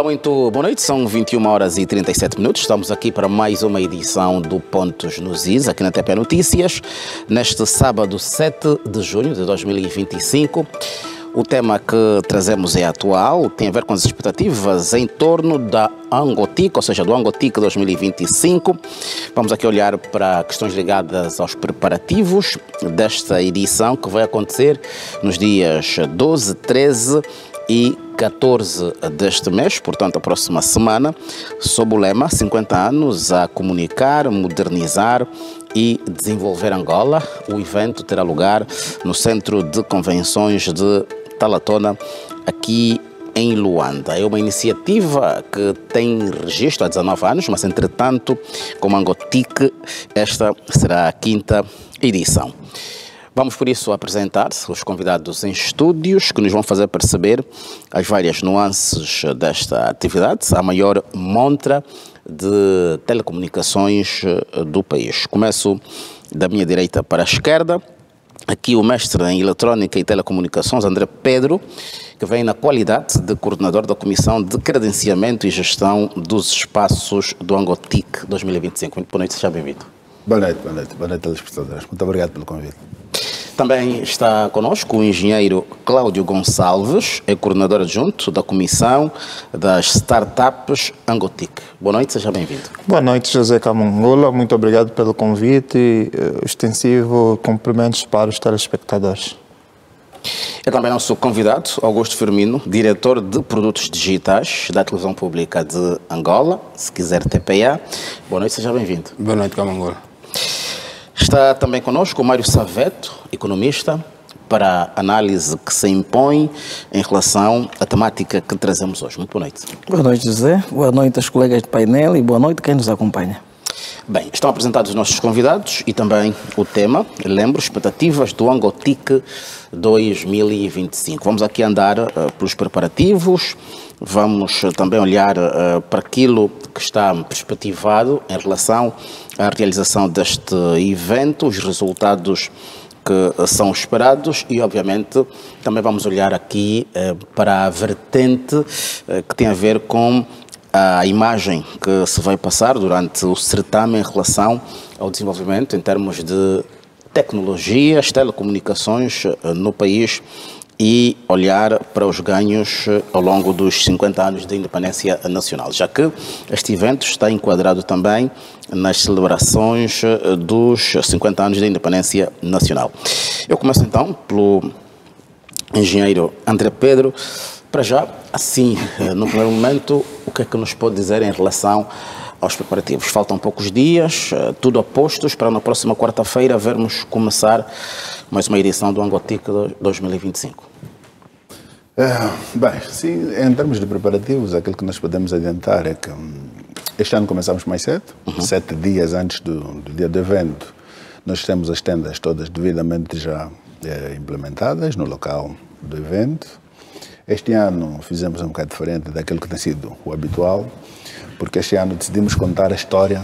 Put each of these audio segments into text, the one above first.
Olá, muito boa noite. São 21 horas e 37 minutos. Estamos aqui para mais uma edição do Pontos nos Is, aqui na TP Notícias, neste sábado 7 de junho de 2025. O tema que trazemos é atual, tem a ver com as expectativas em torno da Angotic, ou seja, do Angotic 2025. Vamos aqui olhar para questões ligadas aos preparativos desta edição, que vai acontecer nos dias 12, 13 e 14 deste mês, portanto a próxima semana, sob o lema 50 anos a comunicar, modernizar e desenvolver Angola. O evento terá lugar no Centro de Convenções de Talatona, aqui em Luanda. É uma iniciativa que tem registro há 19 anos, mas entretanto, como Angotic, esta será a 5ª edição. Vamos, por isso, apresentar os convidados em estúdios que nos vão fazer perceber as várias nuances desta atividade, a maior montra de telecomunicações do país. Começo da minha direita para a esquerda. Aqui o mestre em Eletrónica e Telecomunicações, André Pedro, que vem na qualidade de coordenador da Comissão de Credenciamento e Gestão dos Espaços do Angotic 2025. Muito boa noite, seja bem-vindo. Boa noite, telespectadores. Muito obrigado pelo convite. Também está conosco o engenheiro Cláudio Gonçalves, é coordenador adjunto da Comissão das Startups Angotic. Boa noite, seja bem-vindo. Boa noite, José Camangula. Muito obrigado pelo convite e extensivo cumprimentos para os telespectadores. É também nosso convidado, Augusto Firmino, diretor de produtos digitais da Televisão Pública de Angola, se quiser TPA. Boa noite, seja bem-vindo. Boa noite, Camangula. Está também conosco o Mário Saveto, economista, para a análise que se impõe em relação à temática que trazemos hoje. Muito boa noite. Boa noite, José. Boa noite aos colegas de painel e boa noite a quem nos acompanha. Bem, estão apresentados os nossos convidados e também o tema. Lembro, expectativas do Angotic 2025. Vamos aqui andar pelos preparativos, vamos também olhar para aquilo que está perspectivado em relação à realização deste evento, os resultados que são esperados e, obviamente, também vamos olhar aqui para a vertente que tem a ver com a imagem que se vai passar durante o certame em relação ao desenvolvimento em termos de tecnologias, telecomunicações no país e olhar para os ganhos ao longo dos 50 anos de independência nacional, já que este evento está enquadrado também nas celebrações dos 50 anos de independência nacional. Eu começo então pelo engenheiro André Pedro. Para já, assim, no primeiro momento, o que é que nos pode dizer em relação aos preparativos? Faltam poucos dias, tudo a postos para na próxima quarta-feira vermos começar mais uma edição do Angotic 2025. Bem, sim, em termos de preparativos, aquilo que nós podemos adiantar é que este ano começamos mais cedo, 7 dias antes do dia do evento. Nós temos as tendas todas devidamente já implementadas no local do evento. Este ano fizemos um bocado diferente daquilo que tem sido o habitual, porque este ano decidimos contar a história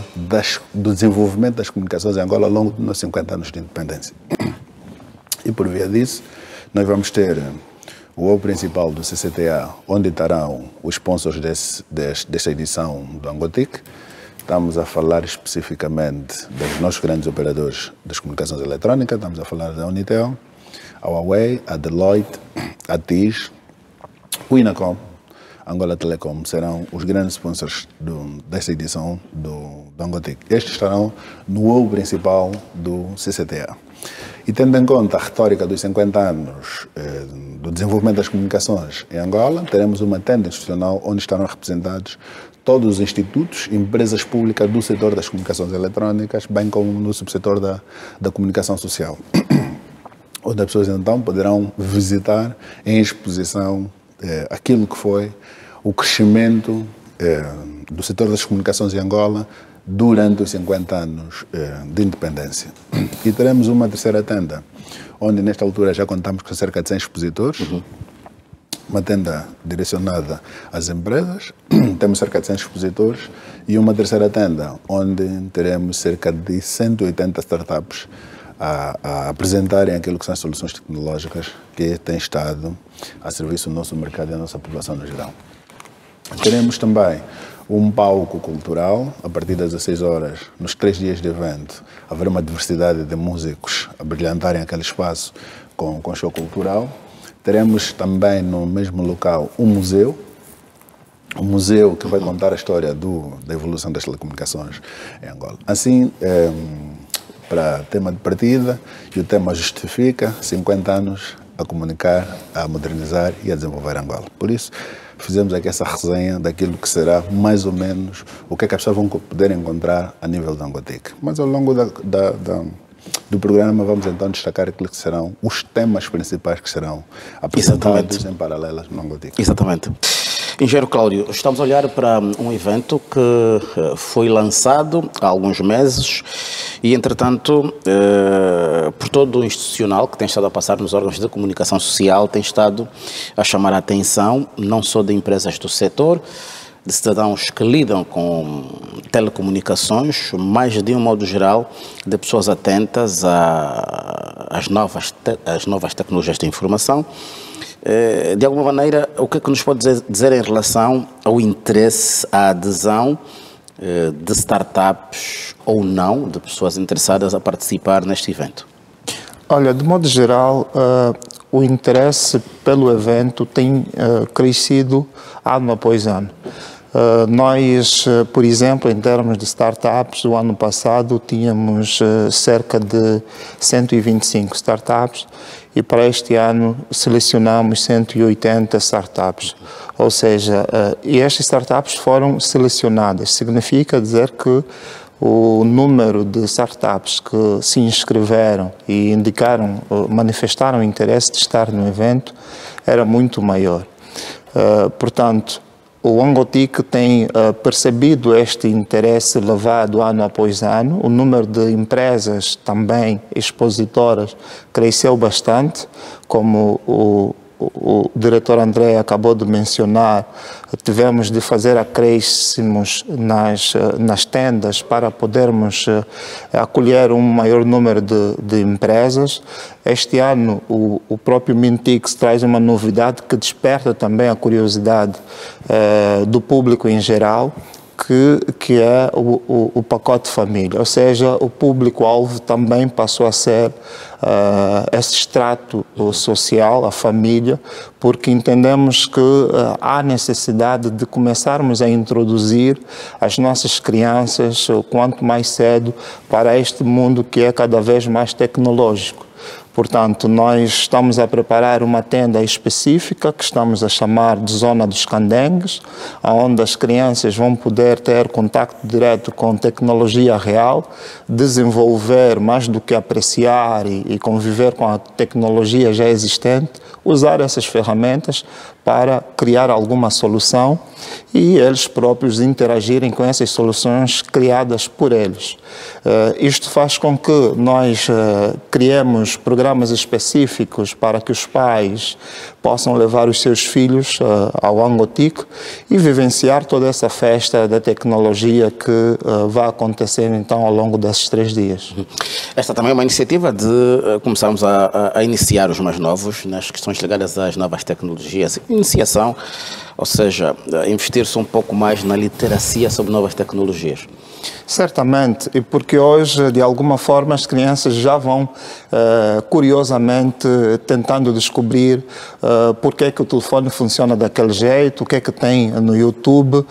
do desenvolvimento das comunicações em Angola ao longo dos 50 anos de independência. E por via disso, nós vamos ter o hub principal do CCTA, onde estarão os sponsors desta edição do Angotic. Estamos a falar especificamente dos nossos grandes operadores das comunicações eletrónicas, estamos a falar da Unitel, a Huawei, a Deloitte, a TIS, o Inacom, Angola Telecom serão os grandes sponsors desta edição do Angotic. Estes estarão no hub principal do CCTA. E tendo em conta a retórica dos 50 anos do desenvolvimento das comunicações em Angola, teremos uma tenda institucional onde estarão representados todos os institutos e empresas públicas do setor das comunicações eletrónicas, bem como no subsetor da comunicação social, onde as pessoas então poderão visitar em exposição aquilo que foi o crescimento do setor das comunicações em Angola durante os 50 anos de independência. E teremos uma terceira tenda, onde nesta altura já contamos com cerca de 100 expositores, uma tenda direcionada às empresas, temos cerca de 100 expositores, e uma terceira tenda, onde teremos cerca de 180 startups a apresentarem aquilo que são as soluções tecnológicas que têm estado a serviço do nosso mercado e da nossa população no geral. Teremos também um palco cultural, a partir das 16 horas, nos 3 dias de evento, haverá uma diversidade de músicos a brilhantarem aquele espaço com show cultural. Teremos também no mesmo local um museu que vai contar a história da evolução das telecomunicações em Angola. Assim, para tema de partida, e o tema justifica 50 anos a comunicar, a modernizar e a desenvolver Angola. Por isso, fizemos aqui essa resenha daquilo que será mais ou menos o que as pessoas vão poder encontrar a nível da Angotic. Mas ao longo do programa vamos então destacar aquilo que serão os temas principais que serão apresentados em paralelo no Angotic. Exatamente. Engenheiro Cláudio, estamos a olhar para um evento que foi lançado há alguns meses e, entretanto, por todo o institucional que tem estado a passar nos órgãos de comunicação social, tem estado a chamar a atenção não só de empresas do setor, de cidadãos que lidam com telecomunicações, mas de um modo geral de pessoas atentas às novas tecnologias de informação. De alguma maneira, o que é que nos pode dizer em relação ao interesse, à adesão de startups ou não, de pessoas interessadas a participar neste evento? Olha, de modo geral, o interesse pelo evento tem crescido ano após ano. Nós, por exemplo, em termos de startups, o ano passado tínhamos cerca de 125 startups e para este ano selecionamos 180 startups. Ou seja, e estas startups foram selecionadas. Significa dizer que o número de startups que se inscreveram e manifestaram o interesse de estar no evento era muito maior. Portanto, o Angotic tem percebido este interesse elevado ano após ano. O número de empresas também expositoras cresceu bastante, como o diretor André acabou de mencionar. Tivemos de fazer acréscimos nas tendas para podermos acolher um maior número de empresas. Este ano, o próprio Mintix traz uma novidade que desperta também a curiosidade do público em geral, que é o pacote família, ou seja, o público-alvo também passou a ser esse extrato social, a família, porque entendemos que há necessidade de começarmos a introduzir as nossas crianças quanto mais cedo para este mundo que é cada vez mais tecnológico. Portanto, nós estamos a preparar uma tenda específica que estamos a chamar de Zona dos Candengues, onde as crianças vão poder ter contacto direto com tecnologia real, desenvolver mais do que apreciar e conviver com a tecnologia já existente, usar essas ferramentas para criar alguma solução e eles próprios interagirem com essas soluções criadas por eles. Isto faz com que nós criemos programas específicos para que os pais possam levar os seus filhos ao Angotic e vivenciar toda essa festa da tecnologia que vai acontecer então ao longo desses 3 dias. Esta também é uma iniciativa de começarmos a iniciar os mais novos nas questões ligadas às novas tecnologias. Iniciação, ou seja, investir-se um pouco mais na literacia sobre novas tecnologias. Certamente, e porque hoje, de alguma forma, as crianças já vão, curiosamente, tentando descobrir porque é que o telefone funciona daquele jeito, o que é que tem no YouTube,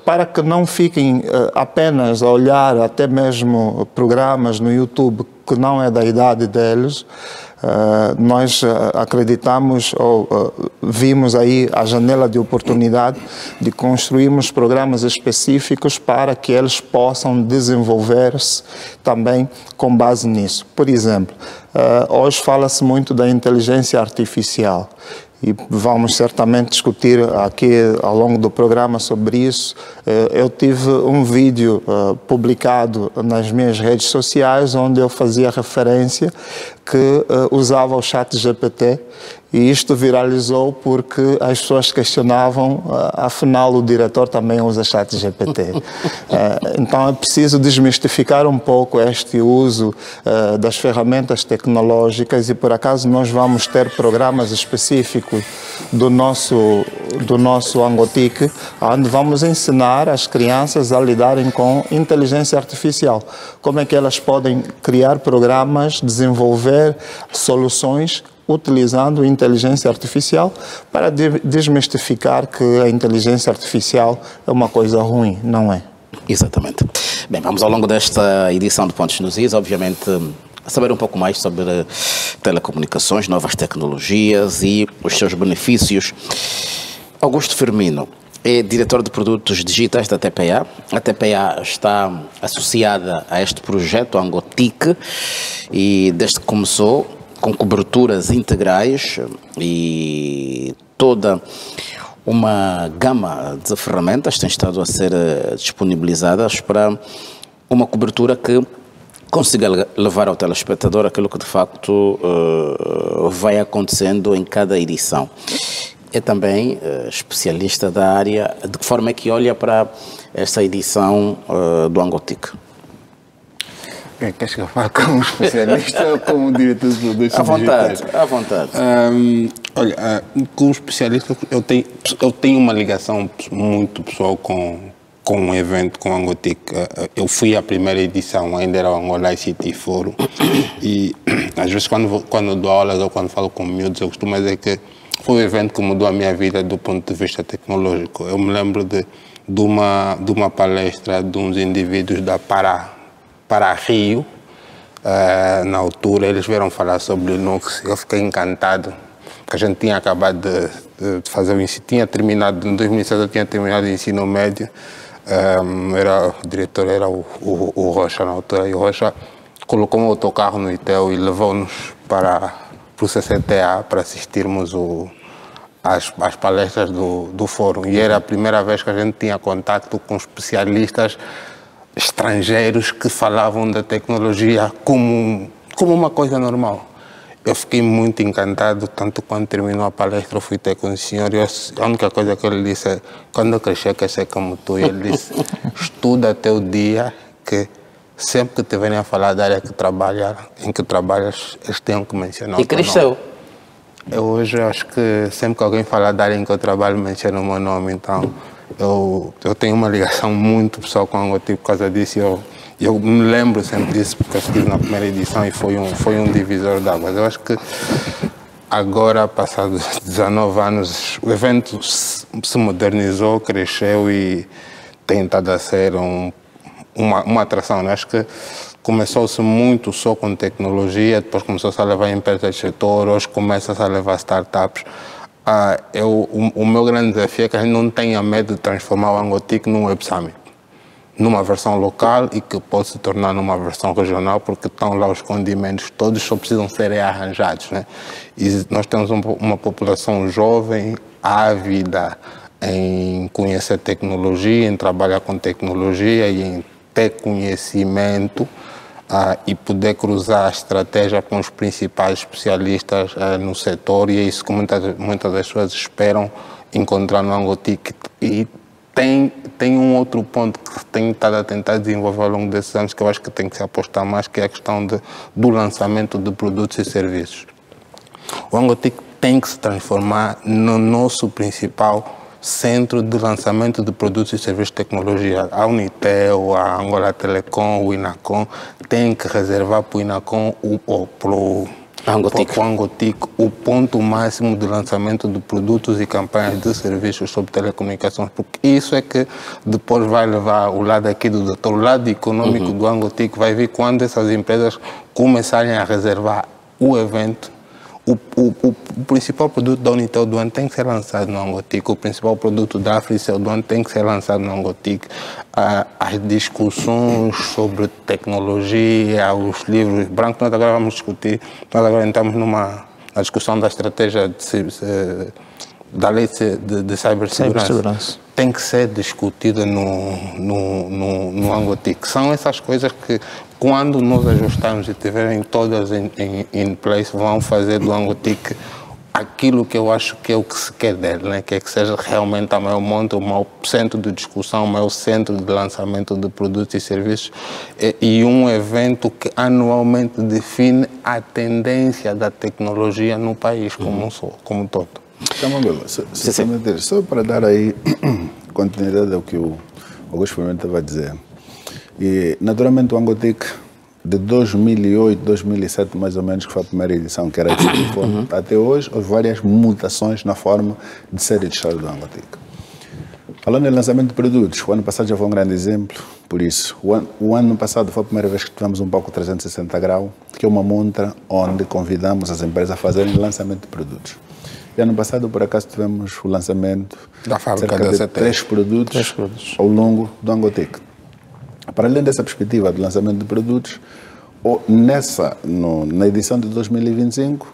para que não fiquem apenas a olhar até mesmo programas no YouTube que não é da idade deles. Nós acreditamos ou vimos aí a janela de oportunidade de construirmos programas específicos para que eles possam desenvolver-se também com base nisso. Por exemplo, hoje fala-se muito da inteligência artificial e vamos certamente discutir aqui ao longo do programa sobre isso. Eu tive um vídeo publicado nas minhas redes sociais onde eu fazia referência que usava o ChatGPT e isto viralizou porque as pessoas questionavam, afinal o diretor também usa ChatGPT. Então é preciso desmistificar um pouco este uso das ferramentas tecnológicas e por acaso nós vamos ter programas específicos do nosso do nosso Angotic, onde vamos ensinar as crianças a lidarem com inteligência artificial. Como é que elas podem criar programas, desenvolver soluções utilizando inteligência artificial para desmistificar que a inteligência artificial é uma coisa ruim, não é? Exatamente. Bem, vamos ao longo desta edição do Pontos nos Is, obviamente, saber um pouco mais sobre telecomunicações, novas tecnologias e os seus benefícios. Augusto Firmino é diretor de produtos digitais da TPA. A TPA está associada a este projeto, Angotic, e desde que começou, com coberturas integrais e toda uma gama de ferramentas têm estado a ser disponibilizadas para uma cobertura que consiga levar ao telespectador aquilo que de facto vai acontecendo em cada edição. É também especialista da área. De que forma é que olha para esta edição do Angotic? Queres que eu fale como especialista ou como diretor de produtos digitais? À vontade. Olha, como especialista, eu tenho uma ligação muito pessoal com o evento, com o Angotic. Eu fui à primeira edição, ainda era o Angola ICT Forum. E às vezes quando dou aulas ou quando falo com miúdos, eu costumo dizer que foi um evento que mudou a minha vida do ponto de vista tecnológico. Eu me lembro de uma palestra de uns indivíduos da para Rio, na altura, eles vieram falar sobre Linux. Eu fiquei encantado, porque a gente tinha acabado de fazer o ensino, tinha terminado, em 2007 eu tinha terminado o ensino médio, o diretor era o Rocha na altura, e o Rocha colocou um autocarro no ITEL e levou-nos para o CCTA para assistirmos às palestras do fórum. E era a primeira vez que a gente tinha contato com especialistas estrangeiros que falavam da tecnologia como uma coisa normal. Eu fiquei muito encantado, tanto quando terminou a palestra eu fui ter com o senhor e a única coisa que ele disse é: quando eu crescer quer ser como tu. E ele disse: estuda até o dia que sempre que te venham a falar da área em que trabalhas, eles tenham que mencionar. E cresceu. Eu hoje acho que sempre que alguém falar da área em que eu trabalho, menciona o meu nome, então eu tenho uma ligação muito pessoal com o Angotic por causa disso. Eu me lembro sempre disso porque eu estive na primeira edição e foi um divisor de águas. Eu acho que agora, passados 19 anos, o evento se modernizou, cresceu e tem estado a ser uma atração. Eu acho que começou-se muito só com tecnologia, depois começou-se a levar empresas de setor, hoje começa-se a levar startups. O meu grande desafio é que a gente não tenha medo de transformar o Angotic num Web Summit, numa versão local e que pode se tornar numa versão regional, porque estão lá os condimentos todos, só precisam ser arranjados, né? E nós temos uma população jovem, ávida em conhecer tecnologia, em trabalhar com tecnologia e em ter conhecimento e poder cruzar a estratégia com os principais especialistas no setor, e é isso que muitas das pessoas esperam encontrar no Angotic. E tem um outro ponto que tenho estado a tentar desenvolver ao longo desses anos, que eu acho que tem que se apostar mais, que é a questão do lançamento de produtos e serviços. O Angotic tem que se transformar no nosso principal centro de lançamento de produtos e serviços de tecnologia. A Unitel, a Angola Telecom, o Inacom tem que reservar para o Inacom para o Angotic o ponto máximo de lançamento de produtos e campanhas de serviços sobre telecomunicações, porque isso é que depois vai levar o lado aqui do doutor, o lado econômico do Angotic vai vir quando essas empresas começarem a reservar o evento. O principal produto da Unitel do ano tem que ser lançado no Angotic, o principal produto da Africell do ano tem que ser lançado no Angotic. As discussões sobre tecnologia, os livros brancos, nós agora vamos discutir, nós agora entramos na discussão da estratégia da lei de cibersegurança. Tem que ser discutida no Angotic. São essas coisas que, quando nós ajustarmos e tiverem todas em place, vão fazer do Angotic aquilo que eu acho que é o que se quer dele, né? Que é que seja realmente a maior monta, o maior centro de discussão, o maior centro de lançamento de produtos e serviços e um evento que anualmente define a tendência da tecnologia no país como um todo. Só para dar aí continuidade ao que o Augusto Firmino estava a dizer. E, naturalmente, o Angotic, de 2008, 2007, mais ou menos, que foi a primeira edição, que era de até hoje, houve várias mutações na forma de ser editado do Angotic. Falando em lançamento de produtos, o ano passado já foi um grande exemplo, por isso. O ano passado foi a primeira vez que tivemos um palco 360 graus, que é uma montra onde convidamos as empresas a fazerem lançamento de produtos. E ano passado, por acaso, tivemos o lançamento da fábrica cerca de 3 produtos ao longo do Angotic. Para além dessa perspectiva de lançamento de produtos, na edição de 2025,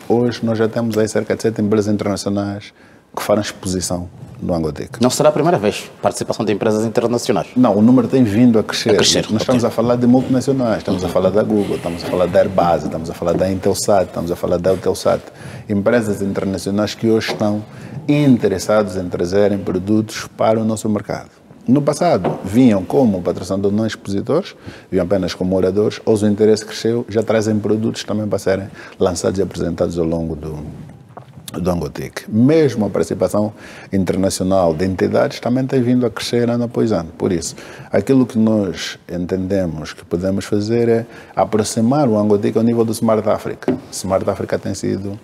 hoje nós já temos aí cerca de 7 empresas internacionais que farão exposição no Angotic. Não será a primeira vez participação de empresas internacionais? Não, o número tem vindo a crescer. Nós estamos okay. a falar de multinacionais, estamos a falar da Google, estamos a falar da Airbus, estamos a falar da Intelsat, estamos a falar da Eutelsat. Empresas internacionais que hoje estão interessadas em trazerem produtos para o nosso mercado. No passado, vinham como patrocinador não expositores, vinham apenas como oradores, hoje o interesse cresceu, já trazem produtos também para serem lançados e apresentados ao longo do Angotic. Mesmo a participação internacional de entidades também tem vindo a crescer ano após ano. Por isso, aquilo que nós entendemos que podemos fazer é aproximar o Angotic ao nível do Smart Africa. Smart Africa tem sido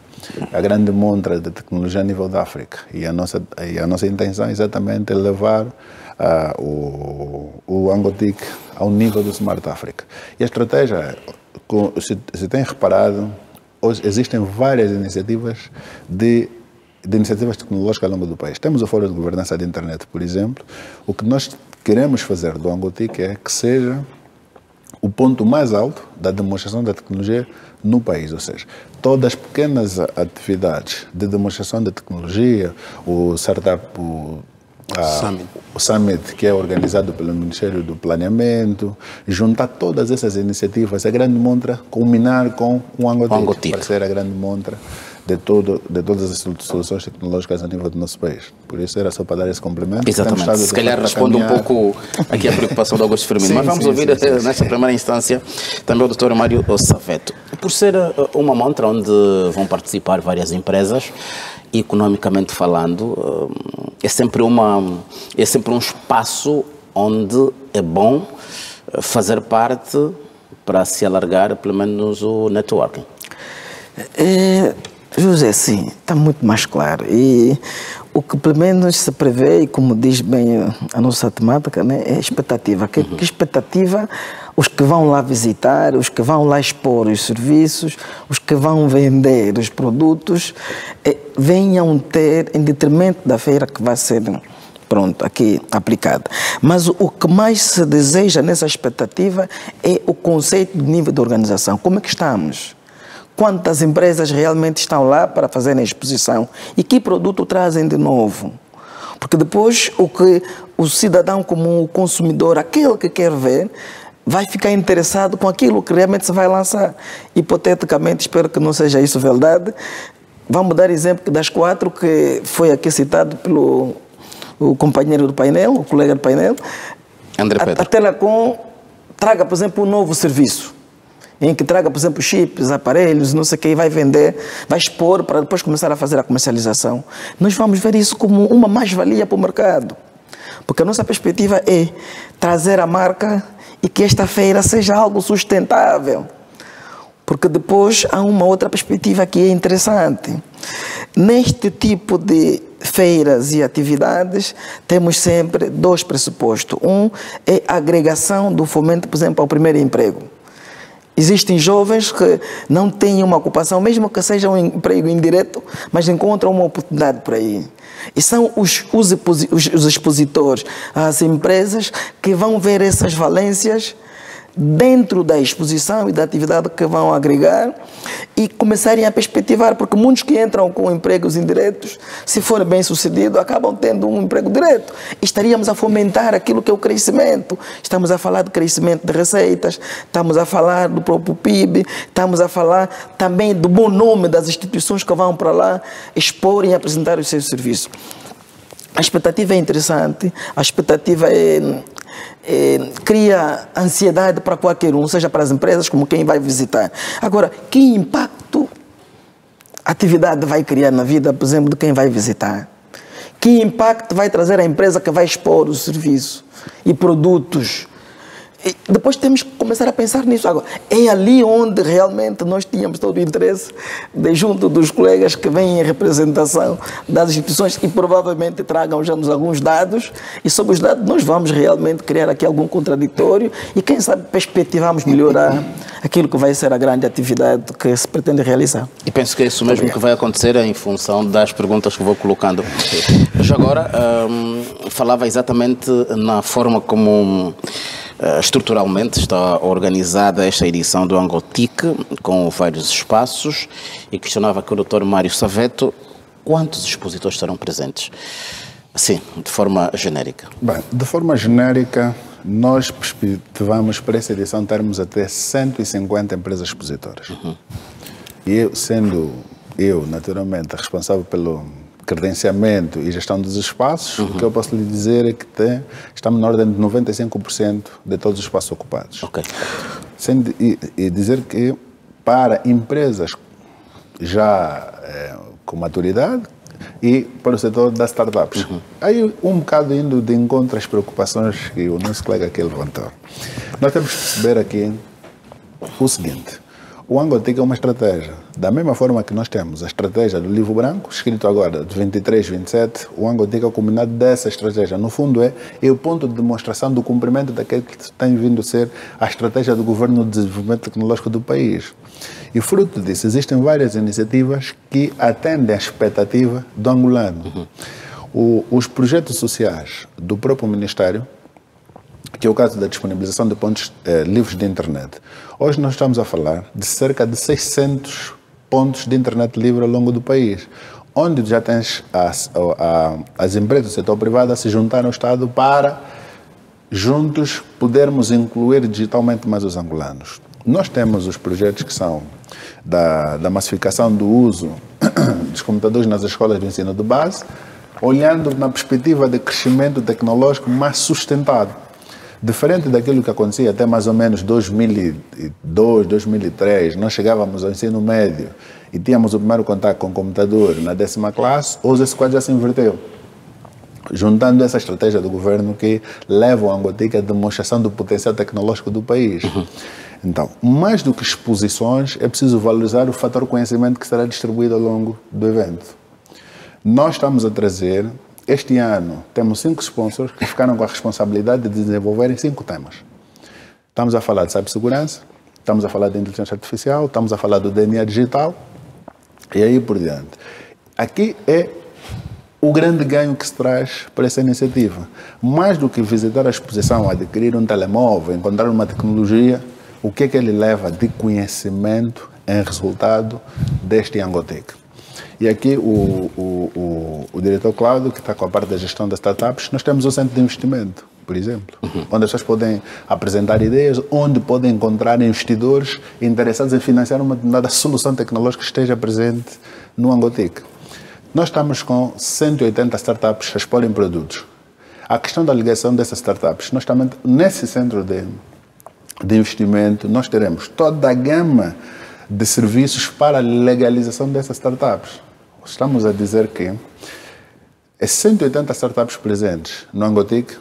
a grande montra de tecnologia a nível da África e a nossa intenção é exatamente levar o Angotic ao nível do Smart Africa. E a estratégia, se tem reparado, hoje existem várias iniciativas de iniciativas tecnológicas ao longo do país. Temos o Fórum de Governança de Internet, por exemplo. O que nós queremos fazer do Angotic é que seja o ponto mais alto da demonstração da tecnologia no país, ou seja, todas as pequenas atividades de demonstração da tecnologia, o Startup o Summit, que é organizado pelo Ministério do Planeamento, juntar todas essas iniciativas, a grande montra, culminar com o Angotic, para ser a grande montra de todas as soluções tecnológicas a nível do nosso país. Por isso era só para dar esse complemento. Exatamente. Se calhar responde um pouco aqui a preocupação do Augusto Firmino. Mas vamos ouvir nesta primeira instância também o Dr. Mário Saveto. Por ser uma montra onde vão participar várias empresas, economicamente falando, é sempre um espaço onde é bom fazer parte para se alargar pelo menos o networking. José, sim, está muito mais claro. E o que pelo menos se prevê, e como diz bem a nossa temática, né, é expectativa. Que expectativa? Os que vão lá visitar, os que vão lá expor os serviços, os que vão vender os produtos, venham ter, em detrimento da feira que vai ser, pronto, aqui aplicada. Mas o que mais se deseja nessa expectativa é o conceito de nível de organização. Como é que estamos? Quantas empresas realmente estão lá para fazerem a exposição? E que produto trazem de novo? Porque depois o que o cidadão como o consumidor, aquele que quer ver, vai ficar interessado com aquilo que realmente se vai lançar. Hipoteticamente, espero que não seja isso verdade, vamos dar exemplo das 4 que foi aqui citado pelo o companheiro do painel, o colega do painel. André Pedro. A Telecom traga, por exemplo, um novo serviço, em que traga, por exemplo, chips, aparelhos, não sei o que, vai vender, vai expor para depois começar a fazer a comercialização. Nós vamos ver isso como uma mais-valia para o mercado. Porque a nossa perspectiva é trazer a marca e que esta feira seja algo sustentável. Porque depois há uma outra perspectiva que é interessante. Neste tipo de feiras e atividades, temos sempre 2 pressupostos. Um é a agregação do fomento, por exemplo, ao primeiro emprego. Existem jovens que não têm uma ocupação, mesmo que seja um emprego indireto, mas encontram uma oportunidade por aí. E são os expositores, as empresas que vão ver essas valências dentro da exposição e da atividade que vão agregar e começarem a perspectivar, porque muitos que entram com empregos indiretos, se for bem sucedido, acabam tendo um emprego direto. Estaríamos a fomentar aquilo que é o crescimento. Estamos a falar de crescimento de receitas, estamos a falar do próprio PIB, estamos a falar também do bom nome das instituições que vão para lá expor e apresentar os seus serviços. A expectativa é interessante, a expectativa cria ansiedade para qualquer um, seja para as empresas como quem vai visitar. Agora, que impacto atividade vai criar na vida, por exemplo, de quem vai visitar? Que impacto vai trazer a empresa que vai expor o serviço e produtos? E depois temos que começar a pensar nisso. Agora, é ali onde realmente nós tínhamos todo o interesse de, junto dos colegas que vêm em representação das instituições e provavelmente tragam já alguns dados, e sobre os dados nós vamos realmente criar aqui algum contraditório e quem sabe perspectivamos melhorar aquilo que vai ser a grande atividade que se pretende realizar. E penso que é isso mesmo que vai acontecer em função das perguntas que vou colocando. Mas agora, falava exatamente na forma como estruturalmente está organizada esta edição do Angotic, com vários espaços, e questionava aqui o Dr. Mário Saveto quantos expositores estarão presentes? Sim, de forma genérica. Bem, de forma genérica, nós perspectivamos para essa edição termos até 150 empresas expositoras. E eu, sendo eu, naturalmente, responsável pelo credenciamento e gestão dos espaços, o que eu posso lhe dizer é que estamos na ordem de 95% de todos os espaços ocupados. Ok. E dizer que para empresas já com maturidade e para o setor das startups. Aí um bocado indo de encontro às preocupações que o nosso colega aqui levantou. Nós temos que perceber aqui o seguinte: o Angotic é uma estratégia. Da mesma forma que nós temos a estratégia do livro branco, escrito agora de 23, 27, o Angotic é o combinado dessa estratégia. No fundo, é o ponto de demonstração do cumprimento daquilo que tem vindo a ser a estratégia do Governo de Desenvolvimento Tecnológico do país. E fruto disso, existem várias iniciativas que atendem à expectativa do angolano. Os projetos sociais do próprio Ministério, que é o caso da disponibilização de pontos livres de internet. Hoje nós estamos a falar de cerca de 600 pontos de internet livre ao longo do país, onde já tens as empresas do setor privado a se juntar ao Estado para, juntos, podermos incluir digitalmente mais os angolanos. Nós temos os projetos que são da massificação do uso dos computadores nas escolas de ensino de base, olhando na perspectiva de crescimento tecnológico mais sustentado. Diferente daquilo que acontecia até mais ou menos 2002, 2003, nós chegávamos ao ensino médio e tínhamos o primeiro contato com o computador na 10ª classe, hoje esse quadro já se inverteu. Juntando essa estratégia do governo que leva o Angotic à demonstração do potencial tecnológico do país. Então, mais do que exposições, é preciso valorizar o fator conhecimento que será distribuído ao longo do evento. Nós estamos a trazer... Este ano temos 5 sponsors que ficaram com a responsabilidade de desenvolverem 5 temas. Estamos a falar de cibersegurança, estamos a falar de inteligência artificial, estamos a falar do DNA digital e aí por diante. Aqui é o grande ganho que se traz para essa iniciativa. Mais do que visitar a exposição, adquirir um telemóvel, encontrar uma tecnologia, o que é que ele leva de conhecimento em resultado deste Angotic? E aqui o diretor Cláudio, que está com a parte da gestão das startups, nós temos o centro de investimento, por exemplo, onde as pessoas podem apresentar ideias, onde podem encontrar investidores interessados em financiar uma determinada solução tecnológica que esteja presente no Angotic. Nós estamos com 180 startups a exporem produtos. A questão da ligação dessas startups, nós também, nesse centro de investimento, nós teremos toda a gama de serviços para a legalização dessas startups. Estamos a dizer que 180 startups presentes no Angotic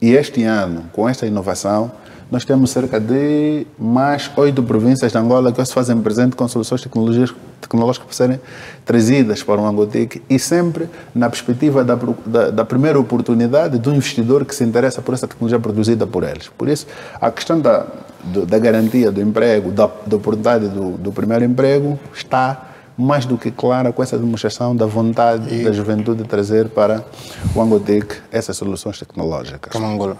e este ano, com esta inovação, nós temos cerca de mais 8 províncias de Angola que se fazem presente com soluções tecnológicas para serem trazidas para o Angotic e sempre na perspectiva da primeira oportunidade do investidor que se interessa por essa tecnologia produzida por eles. Por isso, a questão da garantia do emprego, da oportunidade do primeiro emprego, está mais do que clara com essa demonstração da vontade da juventude de trazer para o Angotic essas soluções tecnológicas. Como Angola.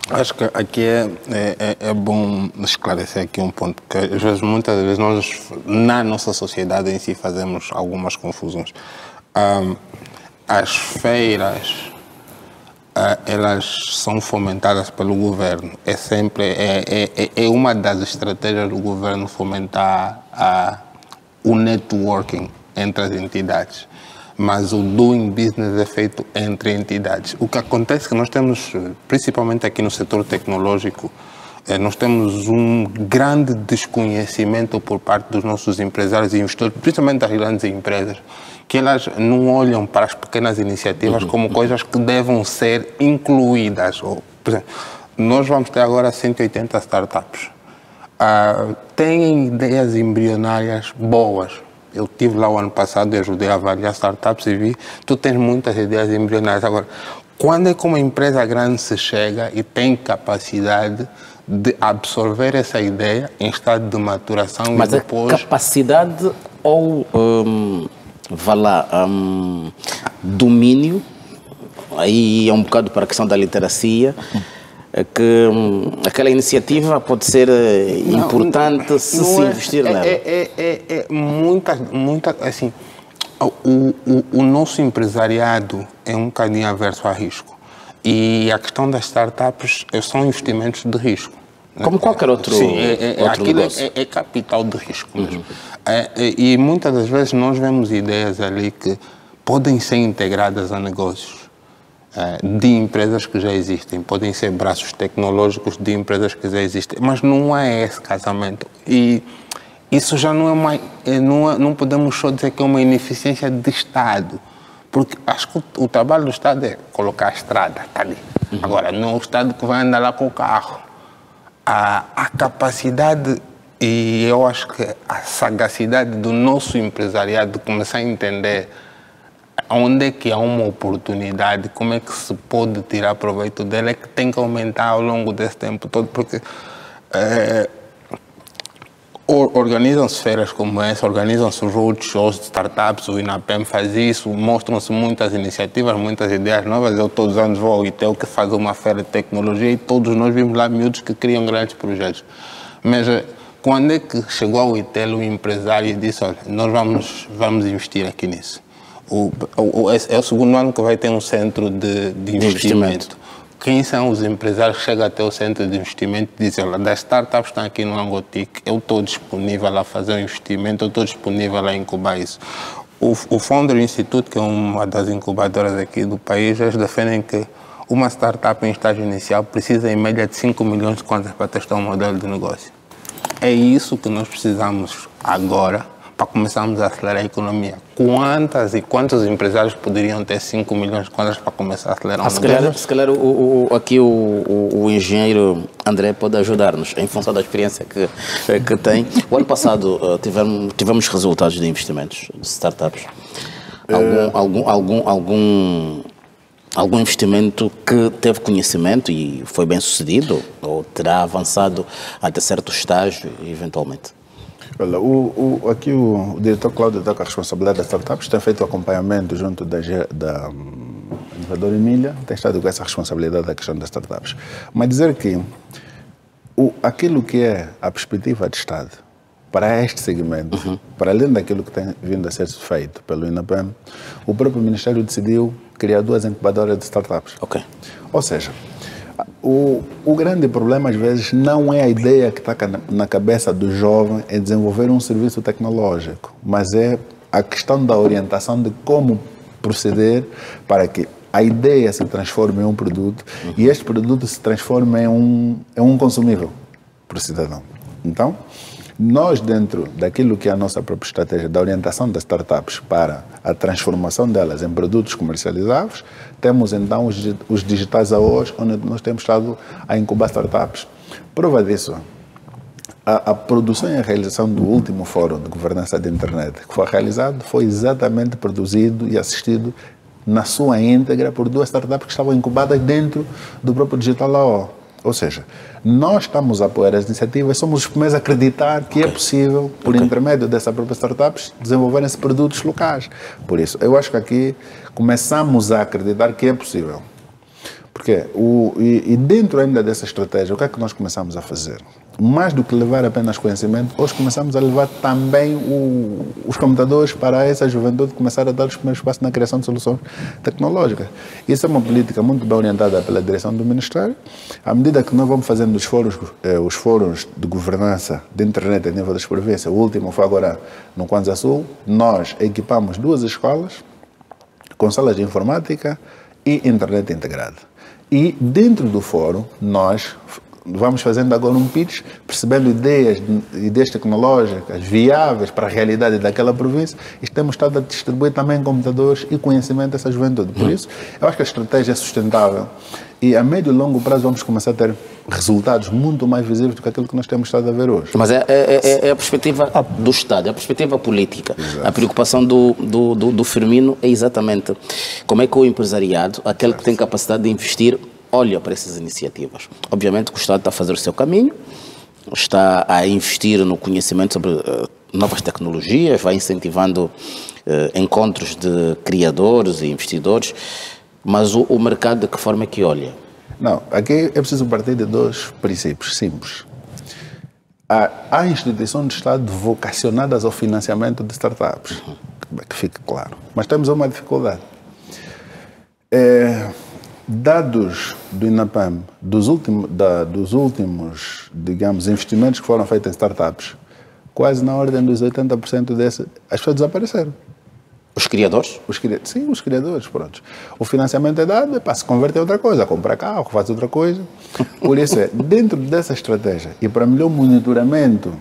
Acho que aqui é bom esclarecer aqui um ponto, que às vezes, muitas vezes, nós, na nossa sociedade em si, fazemos algumas confusões. As feiras, elas são fomentadas pelo governo. É sempre uma das estratégias do governo fomentar o networking entre as entidades. Mas o doing business é feito entre entidades. O que acontece é que nós temos, principalmente aqui no setor tecnológico, Nós temos um grande desconhecimento por parte dos nossos empresários e investidores, principalmente das grandes empresas, que elas não olham para as pequenas iniciativas como coisas que devem ser incluídas. Por exemplo, nós vamos ter agora 180 startups. Têm ideias embrionárias boas. Eu estive lá o ano passado e ajudei a avaliar startups e vi, tu tens muitas ideias embrionárias. Agora, quando é que uma empresa grande se chega e tem capacidade de absorver essa ideia em estado de maturação? Mas e depois... é capacidade ou, vá lá, domínio, aí é um bocado para a questão da literacia, que aquela iniciativa pode ser importante se investir nela. Assim, o nosso empresariado é um bocadinho averso a risco. E a questão das startups são investimentos de risco. Como qualquer outro, sim, outro negócio. É capital de risco mesmo. E muitas das vezes nós vemos ideias ali que podem ser integradas a negócios de empresas que já existem, podem ser braços tecnológicos de empresas que já existem, mas não é esse casamento. E isso já não é mais, não podemos só dizer que é uma ineficiência de Estado, porque acho que o trabalho do Estado é colocar a estrada, está ali. Agora, não é o Estado que vai andar lá com o carro. A capacidade e eu acho que a sagacidade do nosso empresariado de começar a entender onde é que há uma oportunidade, como é que se pode tirar proveito dela, é que tem que aumentar ao longo desse tempo todo, porque organizam-se feiras como essa, organizam-se roadshows de startups, o INAPEM faz isso, mostram-se muitas iniciativas, muitas ideias novas. Eu todos os anos vou ao ITEL, que faz uma feira de tecnologia, e todos nós vimos lá miúdos que criam grandes projetos. Mas quando é que chegou ao ITEL o empresário e disse, olha, nós vamos investir aqui nisso? É o segundo ano que vai ter um centro de investimento. Quem são os empresários que chegam até o centro de investimento e dizem, olha, das startups que estão aqui no Angotic, eu estou disponível a fazer um investimento, eu estou disponível a incubar isso. O Founder Institute, que é uma das incubadoras aqui do país, eles defendem que uma startup em estágio inicial precisa em média de 5 milhões de contas para testar um modelo de negócio. É isso que nós precisamos agora para começarmos a acelerar a economia. Quantos empresários poderiam ter 5 milhões de contas para começar a acelerar um negócio? Se calhar aqui o engenheiro André pode ajudar-nos, em função da experiência que tem. O ano passado tivemos resultados de investimentos de startups. Algum investimento que teve conhecimento e foi bem sucedido ou terá avançado até certo estágio, eventualmente? Olha, aqui o diretor Cláudio está com a responsabilidade das startups, tem feito o acompanhamento junto da Inovadora Emília, tem estado com essa responsabilidade da questão das startups. Mas dizer que aquilo que é a perspectiva de Estado para este segmento, para além daquilo que tem vindo a ser feito pelo INAPEM, o próprio Ministério decidiu criar 2 incubadoras de startups. Okay. Ou seja, o grande problema, às vezes, não é a ideia que está na cabeça do jovem em desenvolver um serviço tecnológico, mas é a questão da orientação de como proceder para que a ideia se transforme em um produto e este produto se transforme em um consumível para o cidadão. Então, nós, dentro daquilo que é a nossa própria estratégia da orientação das startups para a transformação delas em produtos comercializáveis, temos então os digitais a hoje, onde nós temos estado a incubar startups. Prova disso, a produção e a realização do último fórum de governança da internet que foi realizado foi exatamente produzido e assistido na sua íntegra por 2 startups que estavam incubadas dentro do próprio Digital AO. Ou seja, nós estamos a apoiar as iniciativas, somos os primeiros a acreditar que é possível, por intermédio dessas próprias startups, desenvolverem-se produtos locais. Por isso, eu acho que aqui começamos a acreditar que é possível. Porque, e dentro ainda dessa estratégia, o que é que nós começamos a fazer? Mais do que levar apenas conhecimento, hoje começamos a levar também os computadores para essa juventude começar a dar os primeiros passos na criação de soluções tecnológicas. Isso é uma política muito bem orientada pela direção do Ministério. À medida que nós vamos fazendo os fóruns de governança de internet a nível das províncias, o último foi agora no Kwanza Sul, nós equipamos 2 escolas com salas de informática e internet integrada. E dentro do fórum, nós vamos fazendo agora um pitch, percebendo ideias tecnológicas viáveis para a realidade daquela província, e temos estado a distribuir também computadores e conhecimento a essa juventude. Por isso, eu acho que a estratégia é sustentável e a médio e longo prazo vamos começar a ter resultados muito mais visíveis do que aquilo que nós temos estado a ver hoje. Mas é a perspectiva do Estado, é a perspectiva política. Exato. A preocupação do Firmino é exatamente como é que o empresariado, aquele que tem capacidade de investir, olha para essas iniciativas. Obviamente que o Estado está a fazer o seu caminho, está a investir no conhecimento sobre novas tecnologias, vai incentivando encontros de criadores e investidores, mas o mercado de que forma é que olha? Não, aqui é preciso partir de dois princípios simples. Há instituições de Estado vocacionadas ao financiamento de startups, que fique claro. Mas temos uma dificuldade. Dados do INAPAM, dos últimos, digamos, investimentos que foram feitos em startups, quase na ordem dos 80% desses, as pessoas desapareceram. Os criadores? Sim, os criadores, pronto. O financiamento é dado, para se converter em outra coisa, comprar carro, faz outra coisa. Por isso, dentro dessa estratégia e para melhor monitoramento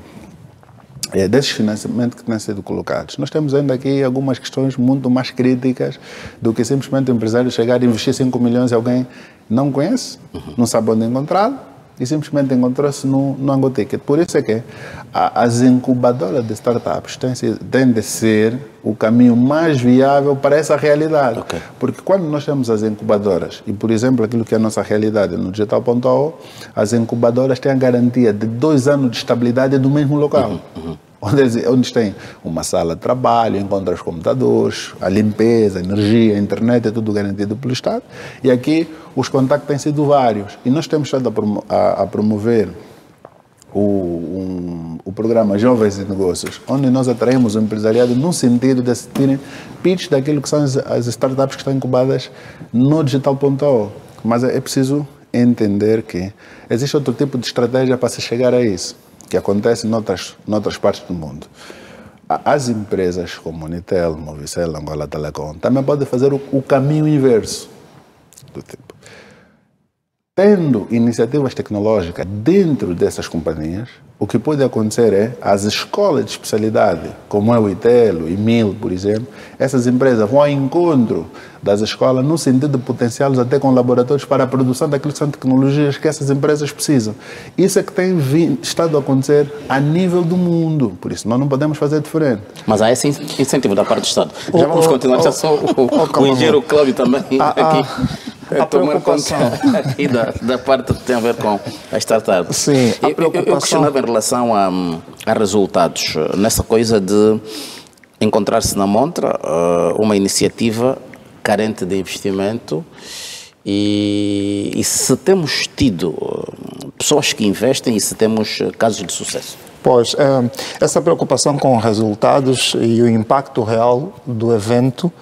desses financiamentos que têm sido colocados, nós temos ainda aqui algumas questões muito mais críticas do que simplesmente o empresário chegar e investir 5 milhões e alguém não conhece, não sabe onde encontrá-lo e simplesmente encontrou-se no Angoticket. Por isso é que as incubadoras de startups têm de ser o caminho mais viável para essa realidade. Okay. Porque quando nós temos as incubadoras, e por exemplo aquilo que é a nossa realidade no Digital.ao, as incubadoras têm a garantia de 2 anos de estabilidade do mesmo local. Onde tem uma sala de trabalho, encontra os computadores, a limpeza, a energia, a internet, é tudo garantido pelo Estado. E aqui os contactos têm sido vários. E nós temos estado a promover o programa Jovens e Negócios, onde nós atraímos o empresariado no sentido de assistirem pitch daquilo que são as startups que estão incubadas no Digital.ao. Mas é preciso entender que existe outro tipo de estratégia para se chegar a isso, que acontece noutras partes do mundo. As empresas como Unitel, Movicel, Angola Telecom, também podem fazer o caminho inverso do tipo. Tendo iniciativas tecnológicas dentro dessas companhias, o que pode acontecer é as escolas de especialidade, como é o ITEL, o IMIL, por exemplo, essas empresas vão ao encontro das escolas no sentido de potenciá-los até com laboratórios para a produção daquilo que são tecnologias que essas empresas precisam. Isso é que tem estado a acontecer a nível do mundo, por isso nós não podemos fazer diferente. Mas há esse incentivo da parte do Estado. Já vamos continuar, já só o engenheiro Cláudio também aqui. A preocupação aqui da parte que tem a ver com a startup. Sim, a preocupação... Eu questionava em relação a resultados, nessa coisa de encontrar-se na montra uma iniciativa carente de investimento e se temos tido pessoas que investem e se temos casos de sucesso. Pois, essa preocupação com resultados e o impacto real do evento,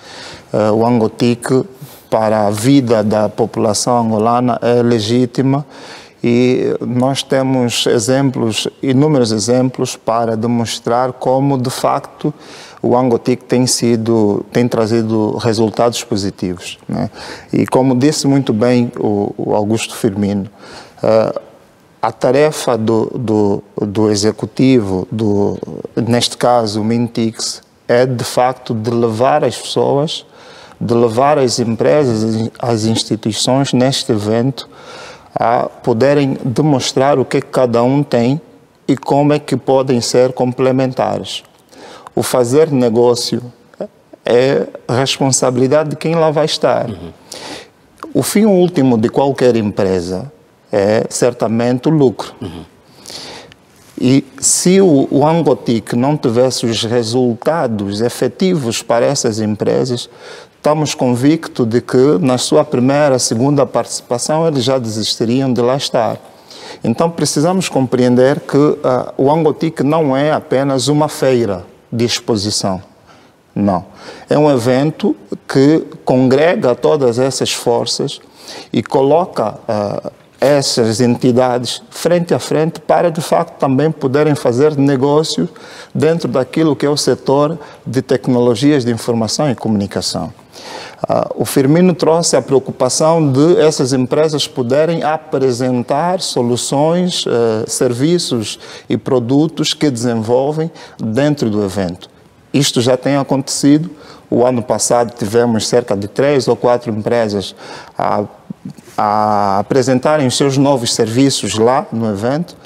o Angotic, para a vida da população angolana é legítima e nós temos inúmeros exemplos para demonstrar como, de facto, o Angotic tem trazido resultados positivos, né? E como disse muito bem o Augusto Firmino, a tarefa do executivo, neste caso o Mintix, é de facto de levar as pessoas, de levar as empresas, as instituições neste evento a poderem demonstrar o que cada um tem e como é que podem ser complementares. O fazer negócio é responsabilidade de quem lá vai estar. O fim último de qualquer empresa é certamente o lucro. E se o Angotic não tivesse os resultados efetivos para essas empresas, estamos convictos de que na sua primeira, segunda participação eles já desistiriam de lá estar. Então precisamos compreender que o Angotic não é apenas uma feira de exposição. Não. É um evento que congrega todas essas forças e coloca essas entidades frente a frente para, de facto, também poderem fazer negócio dentro daquilo que é o setor de tecnologias de informação e comunicação. O Firmino trouxe a preocupação de essas empresas poderem apresentar soluções, serviços e produtos que desenvolvem dentro do evento. Isto já tem acontecido. O ano passado tivemos cerca de 3 ou 4 empresas a apresentarem os seus novos serviços lá no evento.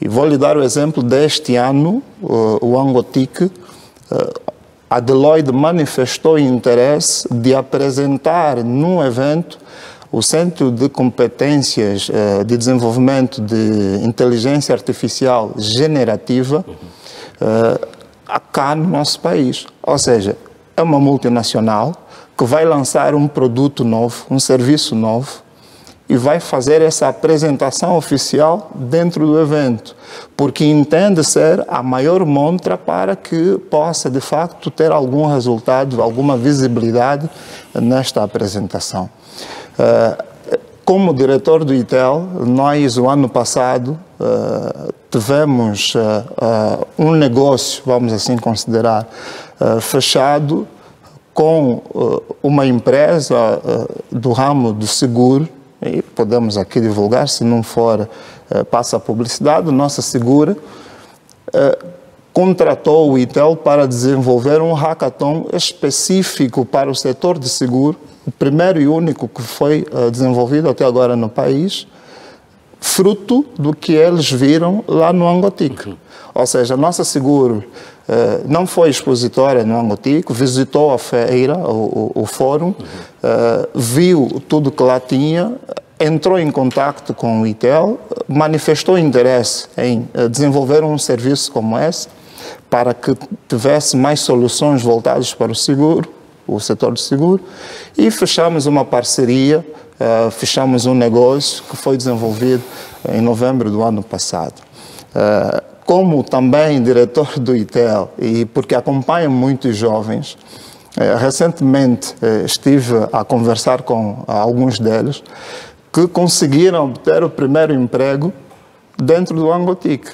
E vou lhe dar o exemplo deste ano, o Angotic. A Deloitte manifestou interesse de apresentar num evento o Centro de Competências de Desenvolvimento de Inteligência Artificial Generativa cá no nosso país. Ou seja, é uma multinacional que vai lançar um produto novo, um serviço novo, e vai fazer essa apresentação oficial dentro do evento, porque entende ser a maior montra para que possa, de facto, ter algum resultado, alguma visibilidade nesta apresentação. Como diretor do ITEL, nós, o ano passado, tivemos um negócio, vamos assim considerar, fechado com uma empresa do ramo do seguro, e podemos aqui divulgar, se não for, passa a publicidade. Nossa Segura contratou o ITEL para desenvolver um hackathon específico para o setor de seguro, o primeiro e único que foi desenvolvido até agora no país, fruto do que eles viram lá no Angotic. Ou seja, a Nossa Seguro não foi expositória no Angotic, visitou a feira, o fórum, viu tudo que lá tinha, entrou em contato com o ITEL, manifestou interesse em desenvolver um serviço como esse, para que tivesse mais soluções voltadas para o seguro, o setor de seguro, e fechamos uma parceria, fechamos um negócio que foi desenvolvido em novembro do ano passado. Como também diretor do ITEL, e porque acompanho muitos jovens, recentemente estive a conversar com alguns deles que conseguiram obter o primeiro emprego dentro do Angotic.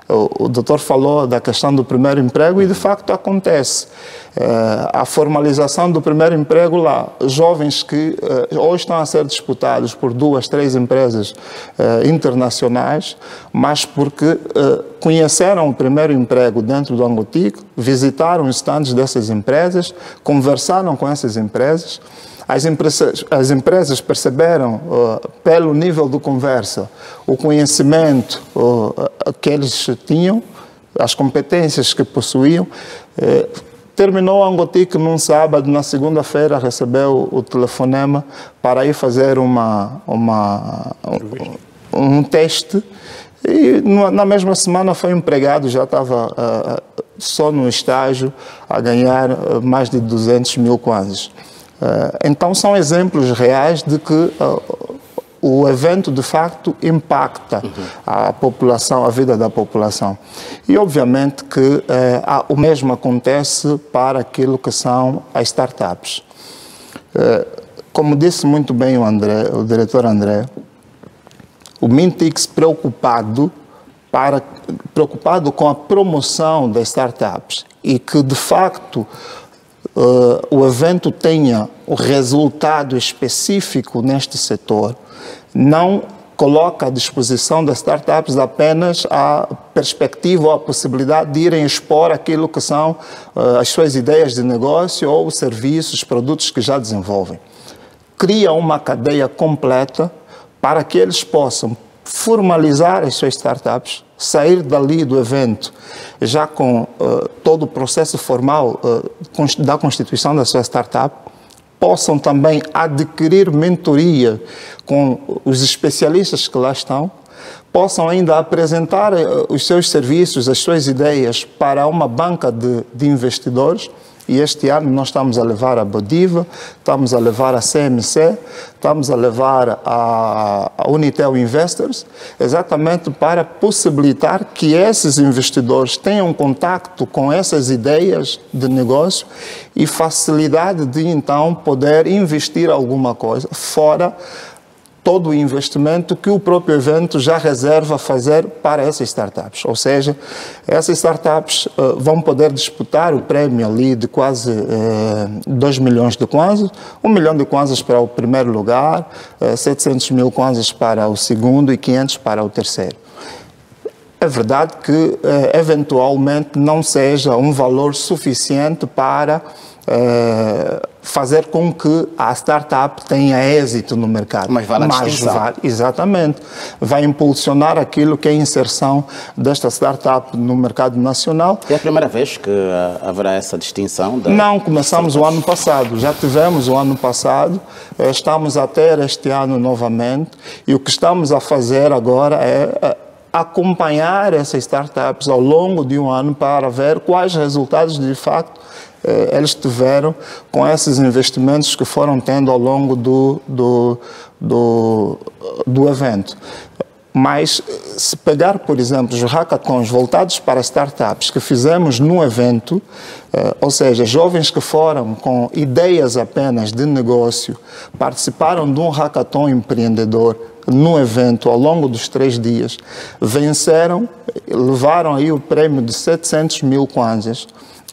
O doutor falou da questão do primeiro emprego e, de facto, acontece. A formalização do primeiro emprego lá, jovens que hoje estão a ser disputados por 2, 3 empresas internacionais, mas porque conheceram o primeiro emprego dentro do Angotic, visitaram os stands dessas empresas, conversaram com essas empresas. As empresas perceberam, pelo nível de conversa, o conhecimento que eles tinham, as competências que possuíam. Terminou o Angotic num sábado, na segunda-feira recebeu o telefonema para ir fazer um teste, e na mesma semana foi empregado, já estava só no estágio a ganhar mais de 200 mil kwanzas. Então são exemplos reais de que o evento de facto impacta a população, a vida da população. E obviamente que o mesmo acontece para aquilo que são as startups. Como disse muito bem o diretor André, o Mintix preocupado com a promoção das startups e que de facto o evento tenha o resultado específico neste setor, não coloca à disposição das startups apenas a perspectiva ou a possibilidade de irem expor aquilo que são as suas ideias de negócio ou os serviços, produtos que já desenvolvem. Cria uma cadeia completa para que eles possam formalizar as suas startups, sair dali do evento já com todo o processo formal da constituição da sua startup, possam também adquirir mentoria com os especialistas que lá estão, possam ainda apresentar os seus serviços, as suas ideias para uma banca de investidores. E este ano nós estamos a levar a Bodiva, estamos a levar a CMC, estamos a levar a Unitel Investors, exatamente para possibilitar que esses investidores tenham contacto com essas ideias de negócio e facilidade de então poder investir alguma coisa, fora todo o investimento que o próprio evento já reserva a fazer para essas startups. Ou seja, essas startups vão poder disputar o prémio ali de quase 2 milhões de kwanzas, 1 milhão de kwanzas para o primeiro lugar, 700 mil kwanzas para o segundo e 500 para o terceiro. É verdade que, eventualmente, não seja um valor suficiente para fazer com que a startup tenha êxito no mercado. Mas vale a distinção. Exatamente. Vai impulsionar aquilo que é a inserção desta startup no mercado nacional. É a primeira vez que haverá essa distinção? Não, começamos o ano passado. Já tivemos o ano passado, estamos a ter este ano novamente, e o que estamos a fazer agora é acompanhar essas startups ao longo de um ano para ver quais resultados de facto eles tiveram com esses investimentos que foram tendo ao longo do evento. Mas se pegar, por exemplo, os hackathons voltados para startups que fizemos no evento, ou seja, jovens que foram com ideias apenas de negócio, participaram de um hackathon empreendedor no evento ao longo dos 3 dias, venceram, levaram aí o prêmio de 700 mil kwanzas.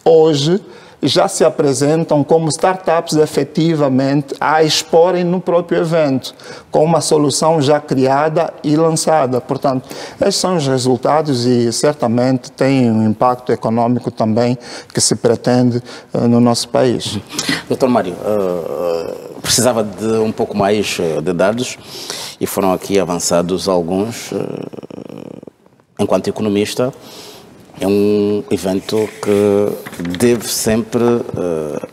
Hoje já se apresentam como startups efetivamente a exporem no próprio evento, com uma solução já criada e lançada. Portanto, esses são os resultados e certamente tem um impacto econômico também que se pretende no nosso país. Dr. Mário, precisava de um pouco mais de dados e foram aqui avançados alguns. Enquanto economista, é um evento que deve sempre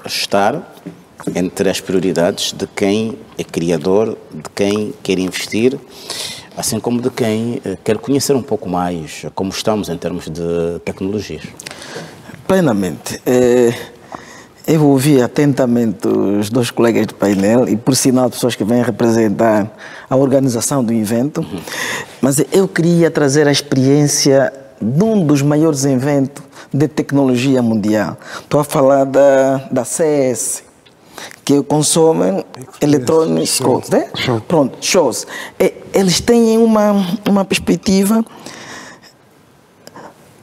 estar entre as prioridades de quem é criador, de quem quer investir, assim como de quem quer conhecer um pouco mais como estamos em termos de tecnologias. Plenamente. Eu ouvi atentamente os 2 colegas do painel e, por sinal, pessoas que vêm representar a organização do evento, mas eu queria trazer a experiência de um dos maiores eventos de tecnologia mundial. Estou a falar da CES, que consomem Electronic Shows, né? Pronto, shows. Eles têm uma perspectiva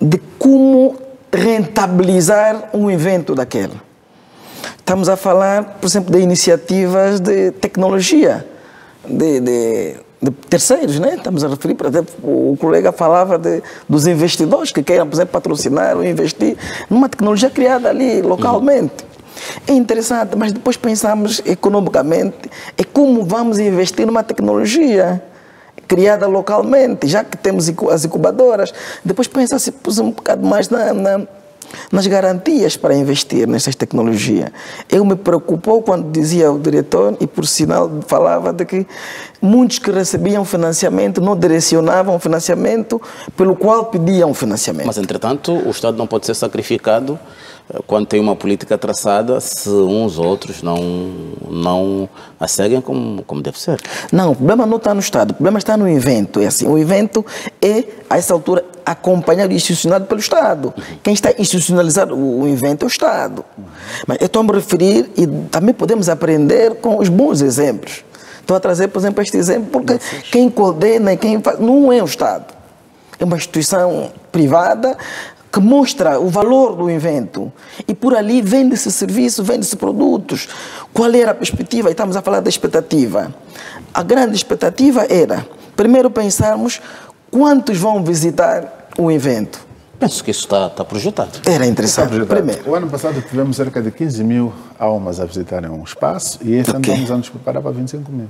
de como rentabilizar um evento daquele. Estamos a falar, por exemplo, de iniciativas de tecnologia, de terceiros, né? Estamos a referir, por exemplo, o colega falava dos investidores que queiram, por exemplo, patrocinar ou investir numa tecnologia criada ali localmente. É interessante, mas depois pensamos economicamente, é como vamos investir numa tecnologia criada localmente, já que temos as incubadoras. Depois pensa-se um bocado mais nas garantias para investir nessas tecnologias. Eu me preocupou quando dizia o diretor, e por sinal falava de que muitos que recebiam financiamento não direcionavam o financiamento pelo qual pediam financiamento. Mas, entretanto, o Estado não pode ser sacrificado quando tem uma política traçada se uns ou outros não a seguem como deve ser. Não, o problema não está no Estado, o problema está no evento. É assim, o evento é, a essa altura, acompanhado e institucionado pelo Estado. Quem está institucionalizando o evento é o Estado. Mas eu estou a me referir, e também podemos aprender com os bons exemplos. Estou a trazer, por exemplo, este exemplo, porque quem coordena e quem faz, não é o Estado. É uma instituição privada que mostra o valor do evento. E por ali vende-se serviço, vende-se produtos. Qual era a perspectiva? E estamos a falar da expectativa. A grande expectativa era, primeiro pensarmos quantos vão visitar o evento. Penso que isso está projetado. Era interessante. Primeiro. O ano passado tivemos cerca de 15 mil almas a visitarem um espaço e esse ano estamos a nos preparar para 25 mil.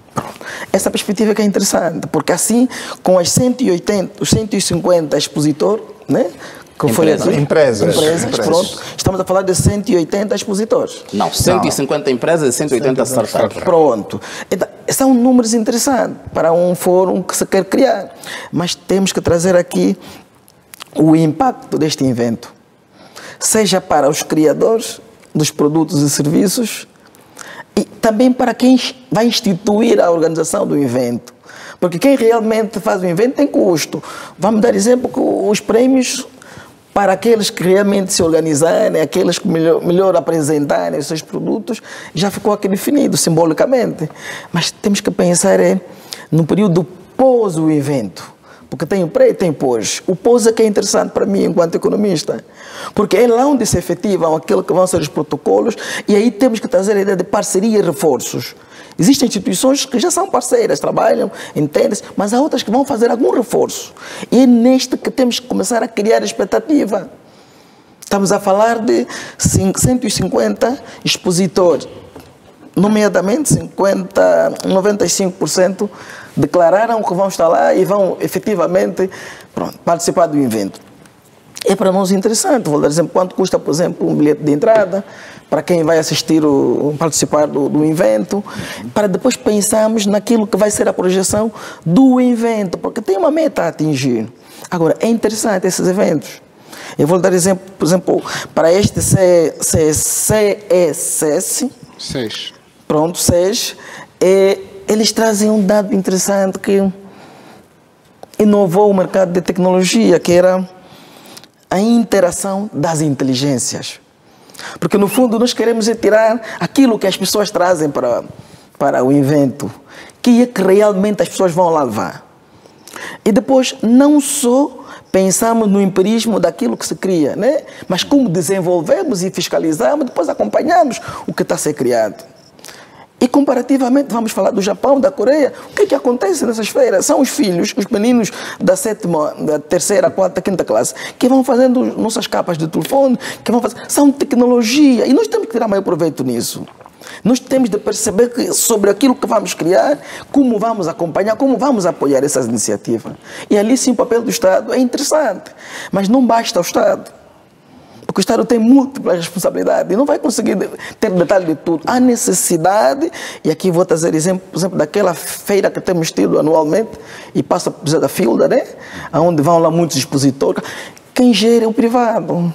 Essa perspectiva que é interessante, porque assim, com os 150 expositores, né? Empresas. Pronto. Estamos a falar de 180 expositores. Não, 150 empresas e 180 startups. Pronto. Então, são números interessantes para um fórum que se quer criar. Mas temos que trazer aqui o impacto deste evento. Seja para os criadores dos produtos e serviços e também para quem vai instituir a organização do evento. Porque quem realmente faz o evento tem custo. Vamos dar exemplo que os prêmios para aqueles que realmente se organizarem, aqueles que melhor apresentarem os seus produtos, já ficou aqui definido simbolicamente. Mas temos que pensar no período pós o evento. Porque tem o pré e tem o pós. O pós é que é interessante para mim enquanto economista. Porque é lá onde se efetivam aquilo que vão ser os protocolos e aí temos que trazer a ideia de parceria e reforços. Existem instituições que já são parceiras, trabalham, entendem-se, mas há outras que vão fazer algum reforço. E é neste que temos que começar a criar expectativa. Estamos a falar de 150 expositores, nomeadamente 95% declararam que vão estar lá e vão efetivamente participar do evento. É para nós interessante, vou dar exemplo, quanto custa, por exemplo, um bilhete de entrada, para quem vai assistir, participar do evento, para depois pensarmos naquilo que vai ser a projeção do evento, porque tem uma meta a atingir. Agora, é interessante esses eventos. Eu vou dar exemplo, por exemplo, para este CESS. Pronto, SES. Eles trazem um dado interessante que inovou o mercado de tecnologia, que era a interação das inteligências. Porque, no fundo, nós queremos tirar aquilo que as pessoas trazem para o evento, que é que realmente as pessoas vão lá levar. E depois, não só pensamos no empirismo daquilo que se cria, né? Mas como desenvolvemos e fiscalizamos, depois acompanhamos o que está a ser criado. E comparativamente, vamos falar do Japão, da Coreia, o que é que acontece nessas feiras? São os filhos, os meninos da terceira, quarta, quinta classe, que vão fazendo nossas capas de telefone, que vão fazer, são tecnologia, e nós temos que tirar maior proveito nisso. Nós temos de perceber que sobre aquilo que vamos criar, como vamos acompanhar, como vamos apoiar essas iniciativas. E ali sim o papel do Estado é interessante, mas não basta o Estado. Porque o Estado tem múltiplas responsabilidades e não vai conseguir ter detalhe de tudo. Há necessidade, e aqui vou trazer exemplo, por exemplo, daquela feira que temos tido anualmente, e passa por da Filda, né? Onde vão lá muitos expositores. Quem gera é o privado.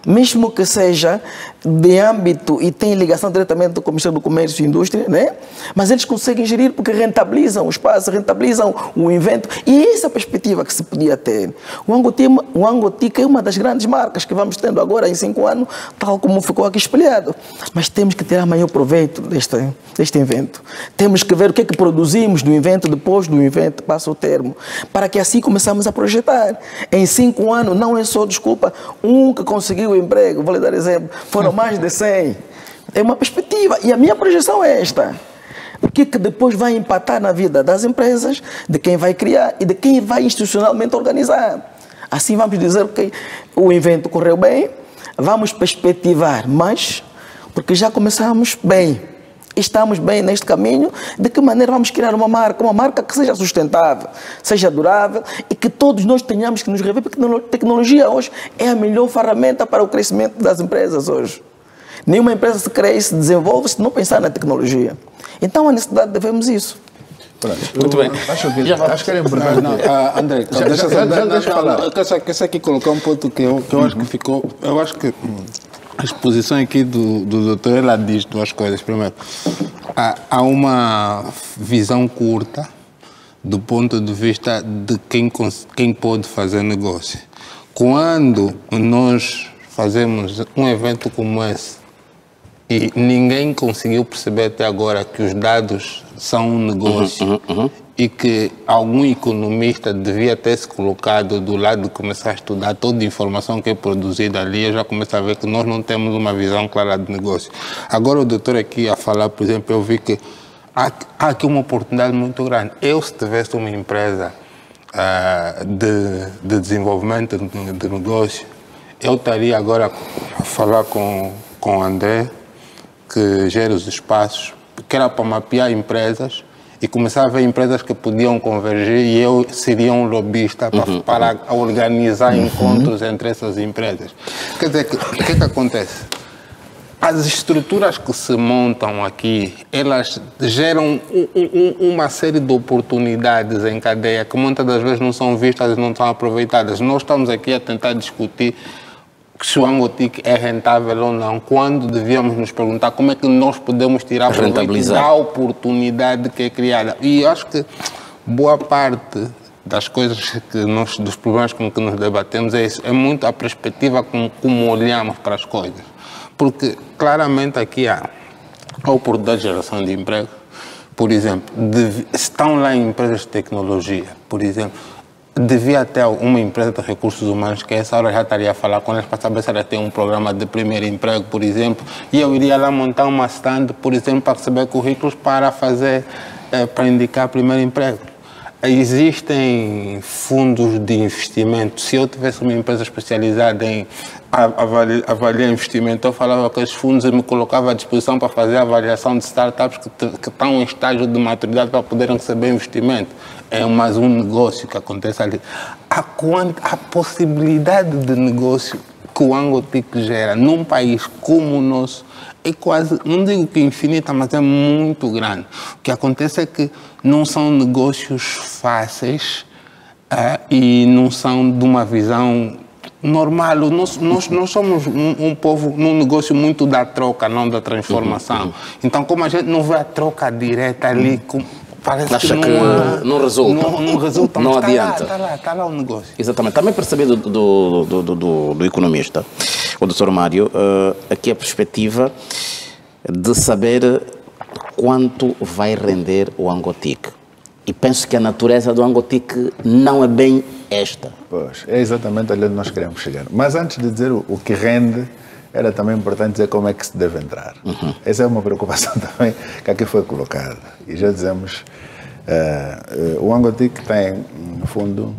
Mesmo que seja de âmbito e tem ligação diretamente com o Ministério do Comércio e Indústria, né? Mas eles conseguem gerir porque rentabilizam o espaço, rentabilizam o evento. E essa é a perspectiva que se podia ter. O Angotica é uma das grandes marcas que vamos tendo agora em 5 anos, tal como ficou aqui espelhado. Mas temos que tirar maior proveito deste evento. Temos que ver o que é que produzimos do evento, depois do evento, passa o termo, para que assim começamos a projetar. Em 5 anos, não é só, desculpa, um que conseguiu o emprego, vou lhe dar exemplo, foram mais de 100. É uma perspectiva. E a minha projeção é esta. O que depois vai impactar na vida das empresas, de quem vai criar e de quem vai institucionalmente organizar. Assim vamos dizer que o evento correu bem, vamos perspectivar mais, porque já começamos bem. Estamos bem neste caminho, de que maneira vamos criar uma marca que seja sustentável, seja durável e que todos nós tenhamos que nos rever, porque a tecnologia hoje é a melhor ferramenta para o crescimento das empresas hoje. Nenhuma empresa se cresce e se desenvolve se não pensar na tecnologia. Então, a necessidade de vermos isso. Muito bem. Acho que era importante. André, deixa eu falar. Eu quero aqui colocar um ponto que eu acho que ficou... Eu acho que a exposição aqui do doutor, ela diz duas coisas. Primeiro, há uma visão curta do ponto de vista de quem pode fazer negócio. Quando nós fazemos um evento como esse e ninguém conseguiu perceber até agora que os dados são um negócio e que algum economista devia ter se colocado do lado de começar a estudar toda a informação que é produzida ali, eu já começo a ver que nós não temos uma visão clara de negócio. Agora o doutor aqui a falar, por exemplo, eu vi que há aqui uma oportunidade muito grande. Eu, se tivesse uma empresa de desenvolvimento de negócio, eu estaria agora a falar com o André, que gera os espaços, que era para mapear empresas e começar a ver empresas que podiam convergir e eu seria um lobista para organizar encontros entre essas empresas. Quer dizer, o que acontece? As estruturas que se montam aqui, elas geram uma série de oportunidades em cadeia que muitas das vezes não são vistas e não são aproveitadas. Nós estamos aqui a tentar discutir se o Angotica é rentável ou não, quando devíamos nos perguntar como é que nós podemos tirar proveito da oportunidade que é criada. E acho que boa parte das coisas dos problemas com que nos debatemos é isso, é muito a perspectiva como olhamos para as coisas. Porque claramente aqui há a oportunidade de geração de emprego, por exemplo, estão lá em empresas de tecnologia, por exemplo, devia ter uma empresa de recursos humanos que a essa hora já estaria a falar com elas para saber se ela tem um programa de primeiro emprego, por exemplo, e eu iria lá montar uma stand, por exemplo, para receber currículos para indicar primeiro emprego. Existem fundos de investimento. Se eu tivesse uma empresa especializada em avaliar investimento, eu falava com esses fundos e me colocava à disposição para fazer a avaliação de startups que estão em estágio de maturidade para poderem receber investimento. É mais um negócio que acontece ali. A possibilidade de negócio que o Angotic gera num país como o nosso é quase, não digo que infinita, mas é muito grande. O que acontece é que não são negócios fáceis e não são de uma visão normal. Nós somos um povo num negócio muito da troca, não da transformação. Então, como a gente não vê a troca direta ali, parece Acha que não resulta. Não resulta, não mas adianta. Está lá o negócio. Exatamente. Também percebi do economista, o Dr. Mário, aqui a perspectiva de saber quanto vai render o Angotic. E penso que a natureza do Angotic não é bem esta. Pois, é exatamente ali onde nós queremos chegar. Mas antes de dizer o que rende, era também importante dizer como é que se deve entrar. Essa é uma preocupação também que aqui foi colocada. E já dizemos, o Angotic tem, no fundo,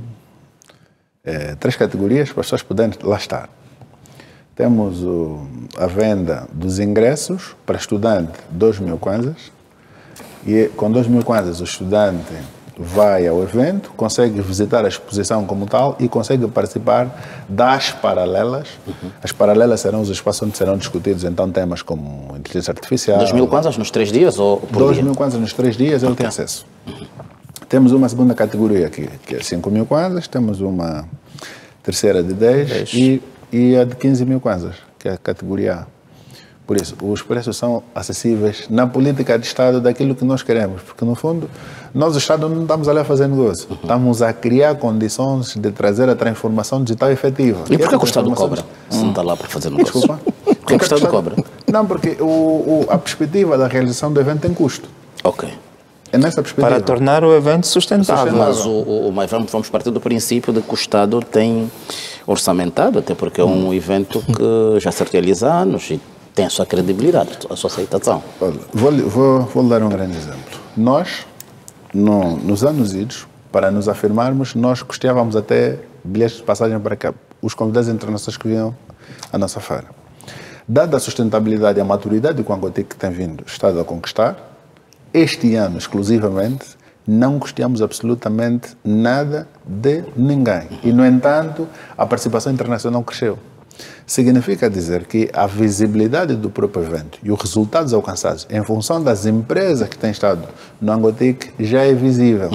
3 categorias para as pessoas poderem lá estar. Temos a venda dos ingressos para estudante, 2.000 kwanzas. E com 2.000 kwanzas o estudante vai ao evento, consegue visitar a exposição como tal e consegue participar das paralelas. As paralelas serão os espaços onde serão discutidos então temas como inteligência artificial. 2.000 kwanzas nos 3 dias ou por dia? 2.000 kwanzas nos 3 dias ele tem acesso. Temos uma segunda categoria aqui, que é 5.000 kwanzas, temos uma terceira de 10 e a de 15.000 kwanzas, que é a categoria A. Por isso, os preços são acessíveis na política de Estado daquilo que nós queremos, porque no fundo, nós, o Estado, não estamos ali a fazer negócio, estamos a criar condições de trazer a transformação digital efetiva. E por que o Estado cobra? Se não está lá para fazer negócio. Desculpa? Por que o Estado cobra? Não, porque a perspectiva da realização do evento tem custo. Ok. É nessa perspectiva. Para tornar o evento sustentável. Mas vamos partir do princípio de que o Estado tem orçamentado, até porque é um evento que já se realiza há anos e tem a sua credibilidade, a sua aceitação. Olha, vou dar um grande exemplo. Nós, nos anos idos, para nos afirmarmos, nós custeávamos até bilhetes de passagem para cá, os convidados internacionais que vinham à nossa feira. Dada a sustentabilidade e a maturidade que o Angotic tem vindo Estado a conquistar, este ano, exclusivamente, não custeamos absolutamente nada de ninguém. E, no entanto, a participação internacional cresceu. Significa dizer que a visibilidade do próprio evento e os resultados alcançados em função das empresas que têm estado no Angotic já é visível.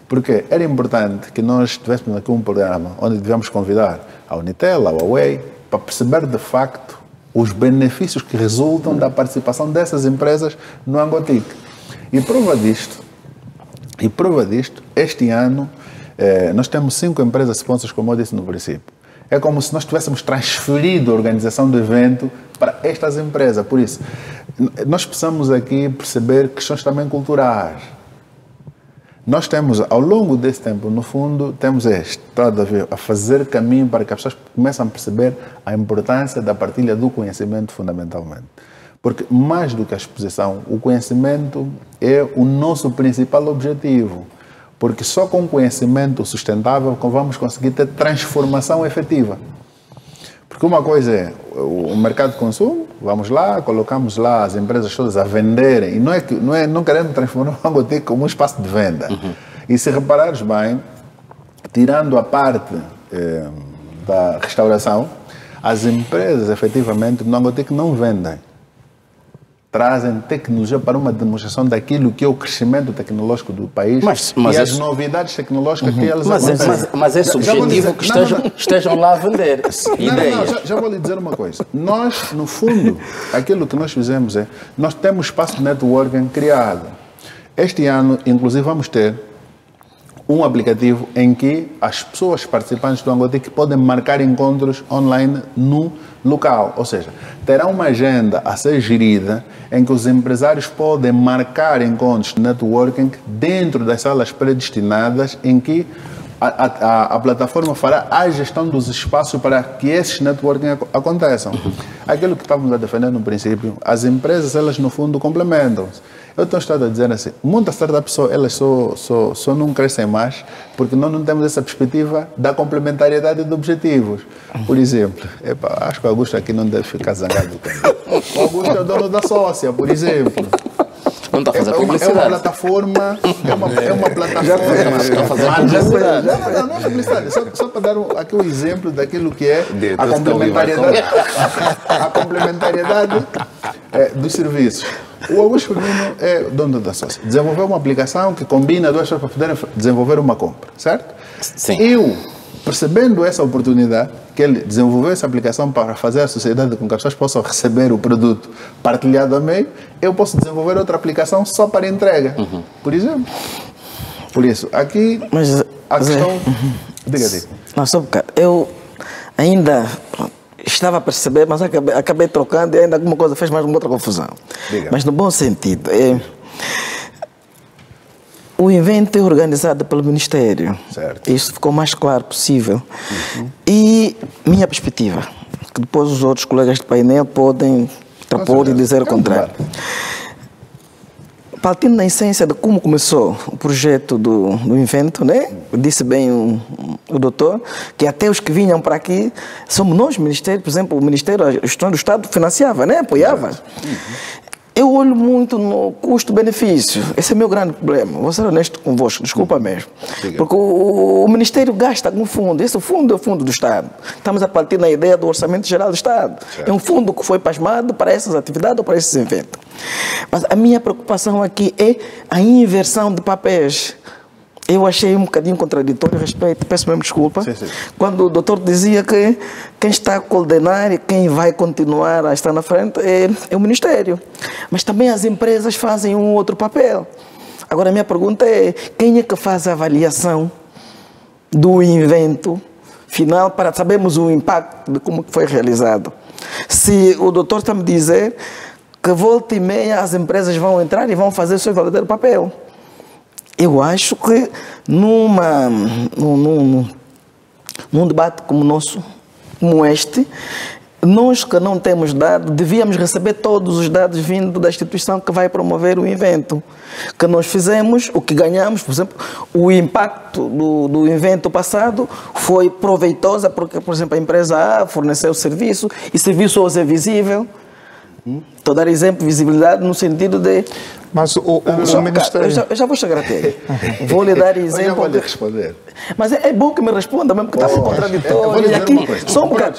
Porque era importante que nós tivéssemos aqui um programa onde devemos convidar a Unitel, a Huawei, para perceber de facto os benefícios que resultam da participação dessas empresas no Angotic. E prova disto, este ano, nós temos 5 empresas sponsors, como eu disse no princípio. É como se nós tivéssemos transferido a organização do evento para estas empresas. Por isso, nós precisamos aqui perceber questões também culturais. Nós temos, ao longo desse tempo, no fundo, temos estado a fazer caminho para que as pessoas comecem a perceber a importância da partilha do conhecimento, fundamentalmente. Porque, mais do que a exposição, o conhecimento é o nosso principal objetivo. Porque só com conhecimento sustentável vamos conseguir ter transformação efetiva. Porque uma coisa é o mercado de consumo, vamos lá, colocamos lá as empresas todas a venderem, e não queremos transformar o Angotic como um espaço de venda. E se reparares bem, tirando a parte da restauração, as empresas efetivamente no Angotic não vendem. Trazem tecnologia para uma demonstração daquilo que é o crescimento tecnológico do país e as novidades tecnológicas que eles acontecem. Mas é subjetivo que estejam lá a vender ideias. Já vou lhe dizer uma coisa. Nós, no fundo, aquilo que nós fizemos nós temos espaço de networking criado. Este ano, inclusive, vamos ter um aplicativo em que as pessoas participantes do Angotic podem marcar encontros online no local. Ou seja, terá uma agenda a ser gerida em que os empresários podem marcar encontros de networking dentro das salas predestinadas em que a plataforma fará a gestão dos espaços para que esses networking aconteçam. Aquilo que estávamos a defender no princípio, as empresas, elas no fundo complementam-se. Eu estou estado a dizer assim, muitas startups elas só não crescem mais porque nós não temos essa perspectiva da complementariedade de objetivos. Por exemplo, acho que o Augusto aqui não deve ficar zangado comigo. O Augusto é o dono da sócia, por exemplo. Não está a fazer publicidade. É uma plataforma. É uma plataforma. Está a fazer publicidade. Não é publicidade. Só para dar aqui um exemplo daquilo que é a complementariedade. A complementariedade dos serviços. O Augusto Firmino é dono da sócia. Desenvolveu uma aplicação que combina duas pessoas para poderem desenvolver uma compra, certo? Sim. Eu, percebendo essa oportunidade, que ele desenvolveu essa aplicação para fazer a sociedade com que as pessoas possam receber o produto partilhado a meio, eu posso desenvolver outra aplicação só para entrega, por exemplo. Por isso, aqui Mas, a questão... Diga. Não, só um bocado. Eu ainda estava a perceber, mas acabei trocando e ainda alguma coisa fez mais uma outra confusão. Diga. Mas no bom sentido. O evento é organizado pelo Ministério. Certo. Isso ficou o mais claro possível. E minha perspectiva, que depois os outros colegas do painel podem trapor e dizer o contrário. Partindo na essência de como começou o projeto do evento, né? Disse bem o doutor, que até os que vinham para aqui, somos nós, o Ministério, por exemplo, o Ministério, a gestão do Estado financiava, né? Apoiava. Eu olho muito no custo-benefício. Esse é o meu grande problema. Vou ser honesto convosco, desculpa mesmo. Porque o Ministério gasta algum fundo. Esse fundo é o fundo do Estado. Estamos a partir da ideia do Orçamento Geral do Estado. Certo. É um fundo que foi pasmado para essas atividades ou para esses eventos. Mas a minha preocupação aqui é a inversão de papéis. Eu achei um bocadinho contraditório a respeito, peço mesmo desculpa, quando o doutor dizia que quem está a coordenar e quem vai continuar a estar na frente é o Ministério. Mas também as empresas fazem um outro papel. Agora a minha pergunta é, quem é que faz a avaliação do evento final para sabermos o impacto de como foi realizado? Se o doutor está a me dizer que volta e meia as empresas vão entrar e vão fazer o seu verdadeiro papel. Eu acho que num debate como o nosso, como este, nós que não temos dado, devíamos receber todos os dados vindo da instituição que vai promover o evento. Que nós fizemos, o que ganhamos, por exemplo, o impacto do evento passado foi proveitoso, porque, por exemplo, a empresa A forneceu serviço e serviço hoje é visível. Estou a dar exemplo, visibilidade no sentido de... Mas o Ministério... Eu já vou chegar até. Vou lhe dar exemplo... Eu já vou lhe responder. Mas é bom que me responda, mesmo que está a ser contraditório.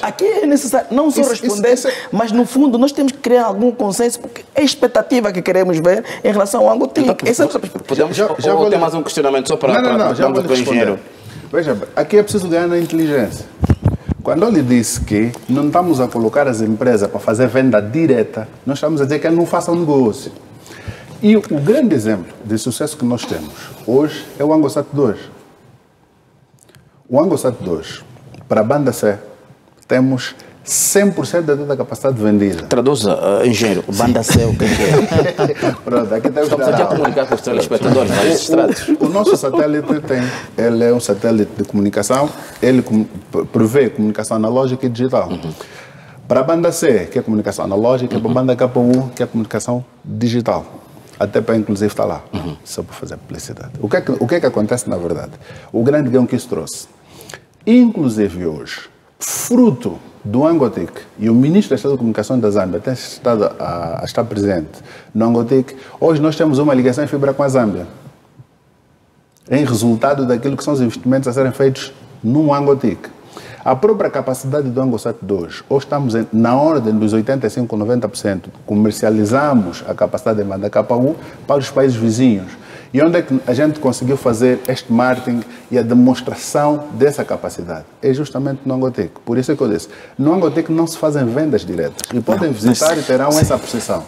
Aqui é necessário não só responder, mas no fundo nós temos que criar algum consenso, porque é a expectativa que queremos ver em relação ao Angotic. Então, podemos já ter mais um questionamento só para já vou lhe responder. Veja, aqui é preciso ganhar na inteligência. Quando eu lhe disse que não estamos a colocar as empresas para fazer venda direta, nós estamos a dizer que elas não façam negócio. E o grande exemplo de sucesso que nós temos hoje é o AngoSat 2. O AngoSat 2, para a banda C, temos 100% de toda a capacidade vendida. Traduza, engenheiro, banda C, o que é? Pronto, aqui temos Estamos aqui a comunicar com os telespectadores mais estratos. O nosso satélite ele é um satélite de comunicação, ele prevê comunicação analógica e digital. Para a banda C, que é comunicação analógica, e para a banda KU, que é comunicação digital. Até para inclusive está lá, só para fazer publicidade. O que é que acontece na verdade? O grande ganho que isso trouxe. Inclusive hoje, fruto do Angotic, e o Ministro do Estado de Comunicação da Zâmbia tem estado a estar presente no Angotic, hoje nós temos uma ligação em fibra com a Zâmbia, em resultado daquilo que são os investimentos a serem feitos no Angotic. A própria capacidade do AngoSat 2, hoje estamos na ordem dos 85% a 90%, comercializamos a capacidade de banda KU para os países vizinhos. E onde é que a gente conseguiu fazer este marketing e a demonstração dessa capacidade? É justamente no Angotic. Por isso é que eu disse, no Angotic não se fazem vendas diretas. E podem visitar e terão essa percepção.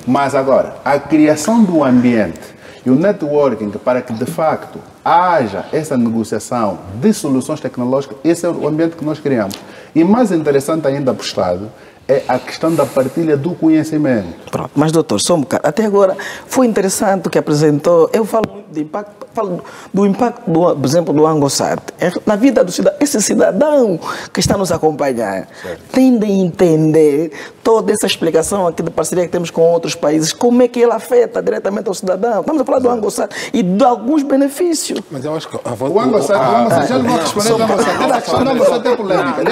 Mas agora, a criação do ambiente E o networking, para que de facto haja essa negociação de soluções tecnológicas, esse é o ambiente que nós criamos. E mais interessante ainda para o Estado é a questão da partilha do conhecimento. Pronto. Mas, doutor, só um bocado. Até agora foi interessante o que apresentou. Eu falo muito de impacto, falo do impacto, por exemplo, do ANGOSAT. Na vida do cidadão, esse cidadão que está nos acompanhando tem de entender toda essa explicação aqui de parceria que temos com outros países, como é que ela afeta diretamente ao cidadão. Estamos a falar do ANGOSAT e de alguns benefícios. Mas eu acho que o ANGOSAT, já não vou responder ao ANGOSAT. A questão do ANGOSAT é polêmica.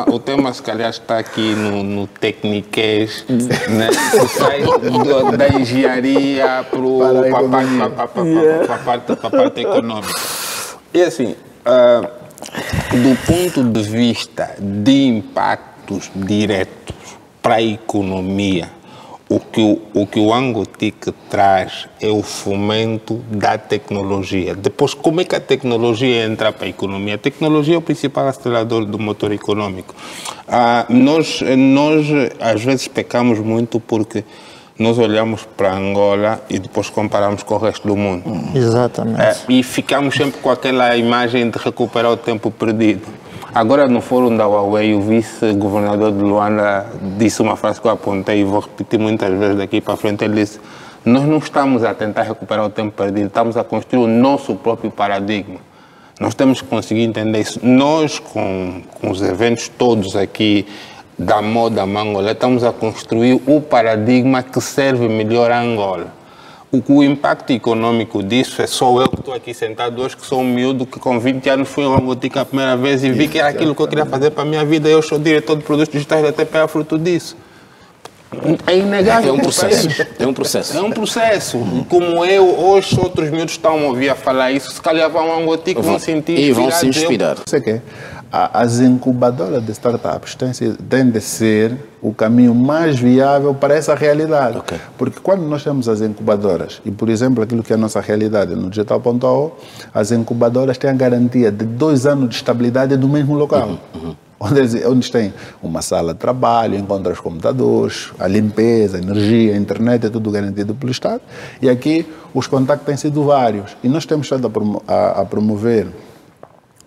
O tema se calhar está aqui no tecniquez, né? Que sai da engenharia para a parte econômica. E assim, do ponto de vista de impactos diretos para a economia, o que o ANGOTIC traz é o fomento da tecnologia. Depois, como é que a tecnologia entra para a economia? A tecnologia é o principal acelerador do motor econômico. Nós, às vezes, pecamos muito porque nós olhamos para Angola e depois comparamos com o resto do mundo. Exatamente. E ficamos sempre com aquela imagem de recuperar o tempo perdido. Agora, no fórum da Huawei, o vice-governador de Luanda disse uma frase que eu apontei e vou repetir muitas vezes daqui para frente. Ele disse: nós não estamos a tentar recuperar o tempo perdido, estamos a construir o nosso próprio paradigma. Nós temos que conseguir entender isso. Nós, com os eventos todos aqui da moda Mangolé, estamos a construir o paradigma que serve melhor a Angola. O impacto econômico disso é só eu que estou aqui sentado hoje, que sou um miúdo que com 20 anos fui ao ANGOTIC a primeira vez e vi que era aquilo que eu queria fazer para a minha vida. Eu sou diretor de produtos digitais da TPA fruto disso. É inegável. É um processo. É um processo. É um processo. Como eu, hoje outros miúdos estão a ouvir a falar isso, se calhar vão ao ANGOTIC, vão sentir e vão se inspirar. Você quer? As incubadoras de startups têm de ser o caminho mais viável para essa realidade. Okay. Porque quando nós temos as incubadoras, e por exemplo, aquilo que é a nossa realidade no Digital.ao, as incubadoras têm a garantia de 2 anos de estabilidade do mesmo local. Onde tem uma sala de trabalho, encontra os computadores, a limpeza, a energia, a internet, é tudo garantido pelo Estado. E aqui os contactos têm sido vários. E nós temos estado a promover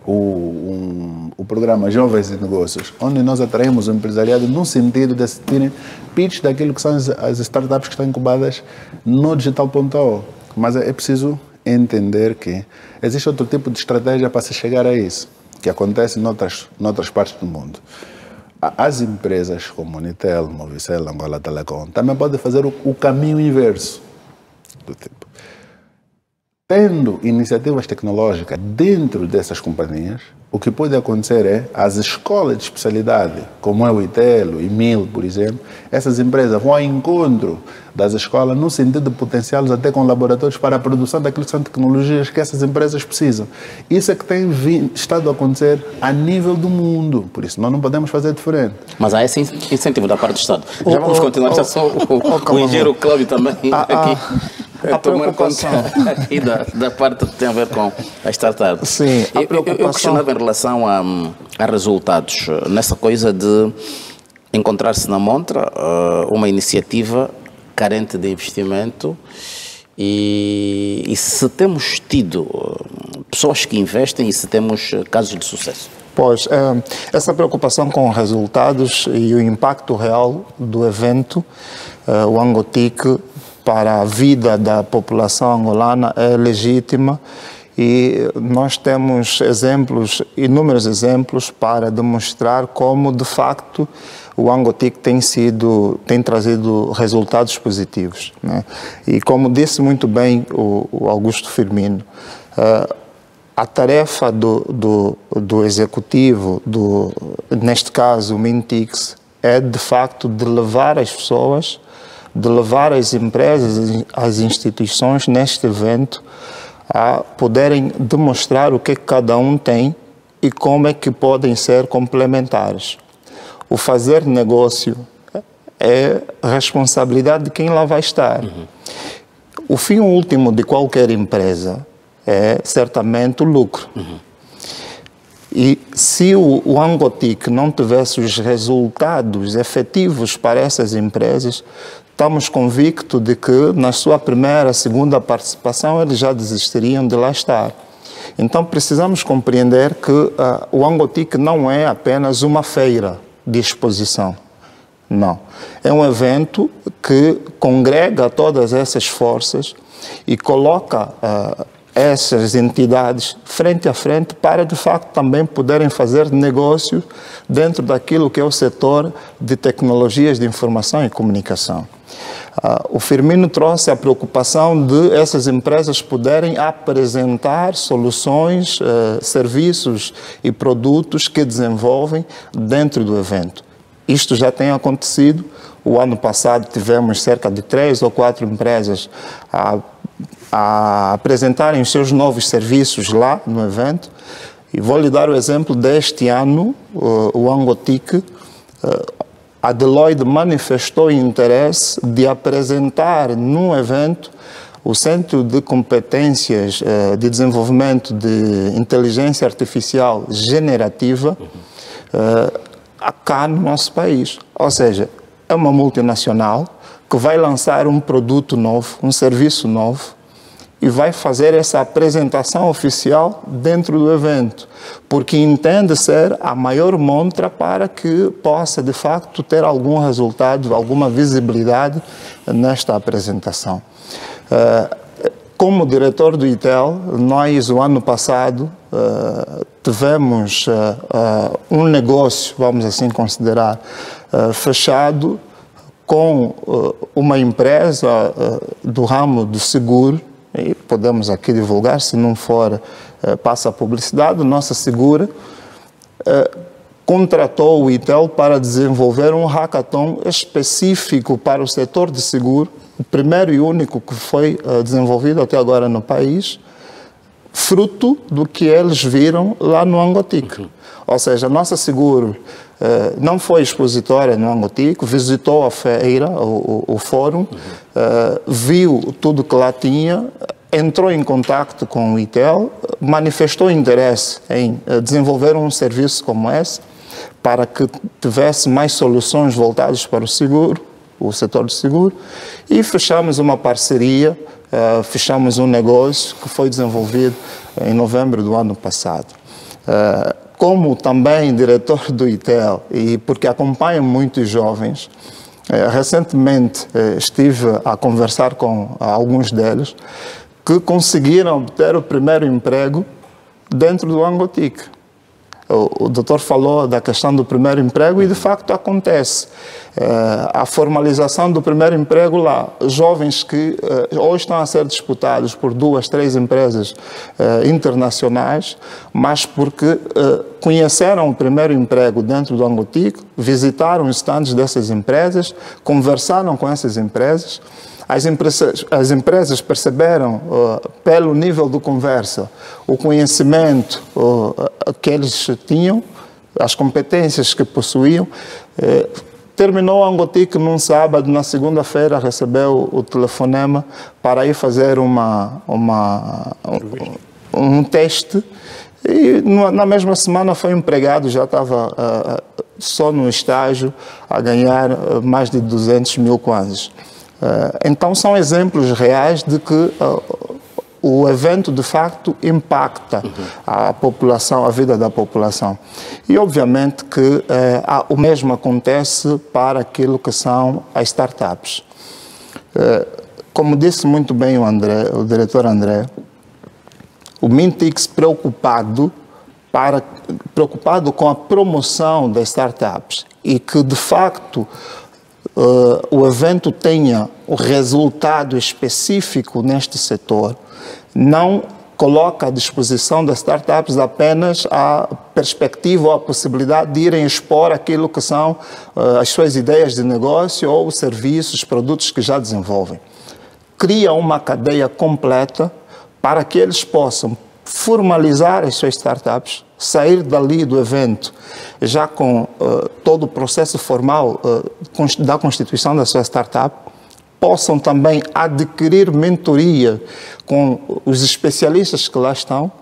o programa Jovens e Negócios, onde nós atraímos o empresariado no sentido de assistirem pitch daquilo que são as startups que estão incubadas no Digital.ao. Mas é preciso entender que existe outro tipo de estratégia para se chegar a isso, que acontece noutras partes do mundo. As empresas como Unitel, Movicel, Angola Telecom, também podem fazer o caminho inverso do tipo. Tendo iniciativas tecnológicas dentro dessas companhias, o que pode acontecer é as escolas de especialidade, como é o ITEL, o IMIL, por exemplo, essas empresas vão ao encontro das escolas no sentido de potenciá-los até com laboratórios para a produção daquilo que são tecnologias que essas empresas precisam. Isso é que tem estado a acontecer a nível do mundo, por isso nós não podemos fazer diferente. Mas há esse incentivo da parte do Estado. Já vamos continuar, já só o engenheiro Cláudio também aqui. A preocupação aqui da parte que tem a ver com a startup. Sim, eu questionava em relação a resultados, nessa coisa de encontrar-se na montra uma iniciativa carente de investimento e se temos tido pessoas que investem e se temos casos de sucesso. Pois, essa preocupação com resultados e o impacto real do evento, o ANGOTIC, para a vida da população angolana é legítima e nós temos inúmeros exemplos para demonstrar como, de facto, o ANGOTIC tem trazido resultados positivos, né? E como disse muito bem o Augusto Firmino, a tarefa do executivo, neste caso o Mintix, é de facto de levar as pessoas, de levar as empresas, as instituições neste evento a poderem demonstrar o que cada um tem e como é que podem ser complementares. O fazer negócio é responsabilidade de quem lá vai estar. O fim último de qualquer empresa é certamente o lucro. E se o ANGOTIC não tivesse os resultados efetivos para essas empresas, estamos convictos de que na sua primeira, segunda participação eles já desistiriam de lá estar. Então precisamos compreender que o Angotic não é apenas uma feira de exposição. Não. É um evento que congrega todas essas forças e coloca essas entidades frente a frente para, de facto, também poderem fazer negócios dentro daquilo que é o setor de tecnologias de informação e comunicação. O Firmino trouxe a preocupação de essas empresas poderem apresentar soluções, serviços e produtos que desenvolvem dentro do evento. Isto já tem acontecido. O ano passado tivemos cerca de 3 ou 4 empresas a apresentarem os seus novos serviços lá no evento. E vou lhe dar o exemplo deste ano, o Angotic. A Deloitte manifestou interesse de apresentar num evento o Centro de Competências de Desenvolvimento de Inteligência Artificial Generativa cá no nosso país. Ou seja, é uma multinacional que vai lançar um produto novo, um serviço novo, e vai fazer essa apresentação oficial dentro do evento, porque entende ser a maior montra para que possa, de facto, ter algum resultado, alguma visibilidade nesta apresentação. Como diretor do ITEL, nós, o ano passado, tivemos um negócio, vamos assim considerar, fechado com uma empresa do ramo do seguro, e podemos aqui divulgar, se não for, passa a publicidade. Nossa Segura contratou o ITEL para desenvolver um hackathon específico para o setor de seguro, o primeiro e único que foi desenvolvido até agora no país, fruto do que eles viram lá no Angotic. Ou seja, a Nossa Seguro não foi expositória no Angotic, visitou a feira, o fórum, viu tudo que lá tinha, entrou em contato com o ITEL, manifestou interesse em desenvolver um serviço como esse, para que tivesse mais soluções voltadas para o seguro, o setor de seguro, e fechamos uma parceria, fechamos um negócio que foi desenvolvido em novembro do ano passado. Como também diretor do ITEL, e porque acompanho muitos jovens, recentemente estive a conversar com alguns deles que conseguiram obter o primeiro emprego dentro do Angotic. O doutor falou da questão do primeiro emprego e, de facto, acontece. A formalização do primeiro emprego lá, jovens que hoje estão a ser disputados por 2, 3 empresas internacionais, mas porque conheceram o primeiro emprego dentro do Angotic, visitaram os stands dessas empresas, conversaram com essas empresas. As empresas perceberam, pelo nível de conversa, o conhecimento que eles tinham, as competências que possuíam. Terminou o Angotic num sábado, na segunda-feira recebeu o telefonema para ir fazer um teste. E na mesma semana foi empregado, já estava só no estágio a ganhar mais de 200 mil kwanzas. Então são exemplos reais de que o evento de facto impacta a população, a vida da população. E obviamente que o mesmo acontece para aquilo que são as startups. Como disse muito bem o diretor André, o Mintix preocupado com a promoção das startups e que de facto o evento tenha o resultado específico neste setor, não coloca à disposição das startups apenas a perspectiva ou a possibilidade de irem expor aquilo que são as suas ideias de negócio ou os serviços, produtos que já desenvolvem. Cria uma cadeia completa para que eles possam formalizar as suas startups, sair dali do evento já com todo o processo formal da constituição da sua startup, possam também adquirir mentoria com os especialistas que lá estão,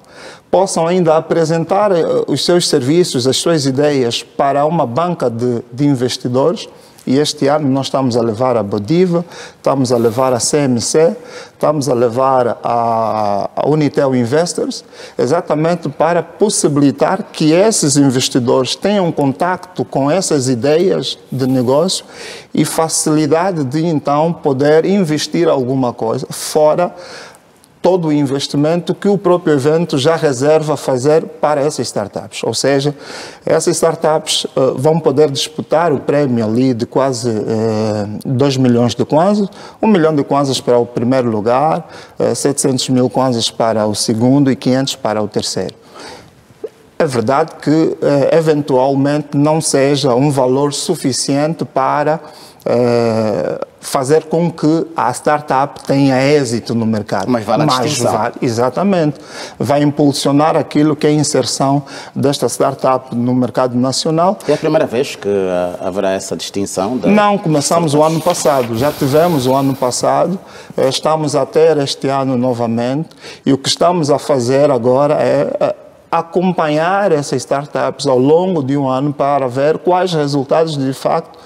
possam ainda apresentar os seus serviços, as suas ideias para uma banca de investidores E este ano nós estamos a levar a Bodiva, estamos a levar a CMC, estamos a levar a Unitel Investors, exatamente para possibilitar que esses investidores tenham contacto com essas ideias de negócio e facilidade de, então, poder investir alguma coisa fora todo o investimento que o próprio evento já reserva fazer para essas startups. Ou seja, essas startups vão poder disputar o prémio ali de quase 2 milhões de kwanzas, 1 milhão de kwanzas para o primeiro lugar, 700 mil kwanzas para o segundo e 500 para o terceiro. É verdade que, eventualmente, não seja um valor suficiente para fazer com que a startup tenha êxito no mercado. Mas vale a distinção. Exatamente. Vai impulsionar aquilo que é a inserção desta startup no mercado nacional. É a primeira vez que haverá essa distinção? Não, começamos o ano passado. Já tivemos o ano passado, estamos a ter este ano novamente, e o que estamos a fazer agora é acompanhar essas startups ao longo de um ano para ver quais resultados de facto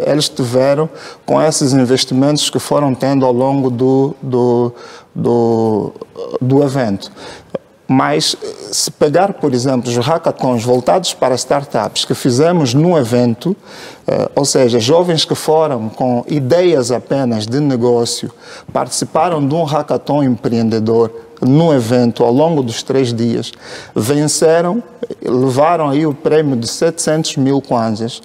eles tiveram com esses investimentos que foram tendo ao longo do evento. Mas, se pegar, por exemplo, os hackathons voltados para startups que fizemos no evento, ou seja, jovens que foram com ideias apenas de negócio, participaram de um hackathon empreendedor no evento ao longo dos 3 dias, venceram, levaram aí o prêmio de 700 mil kwanzas.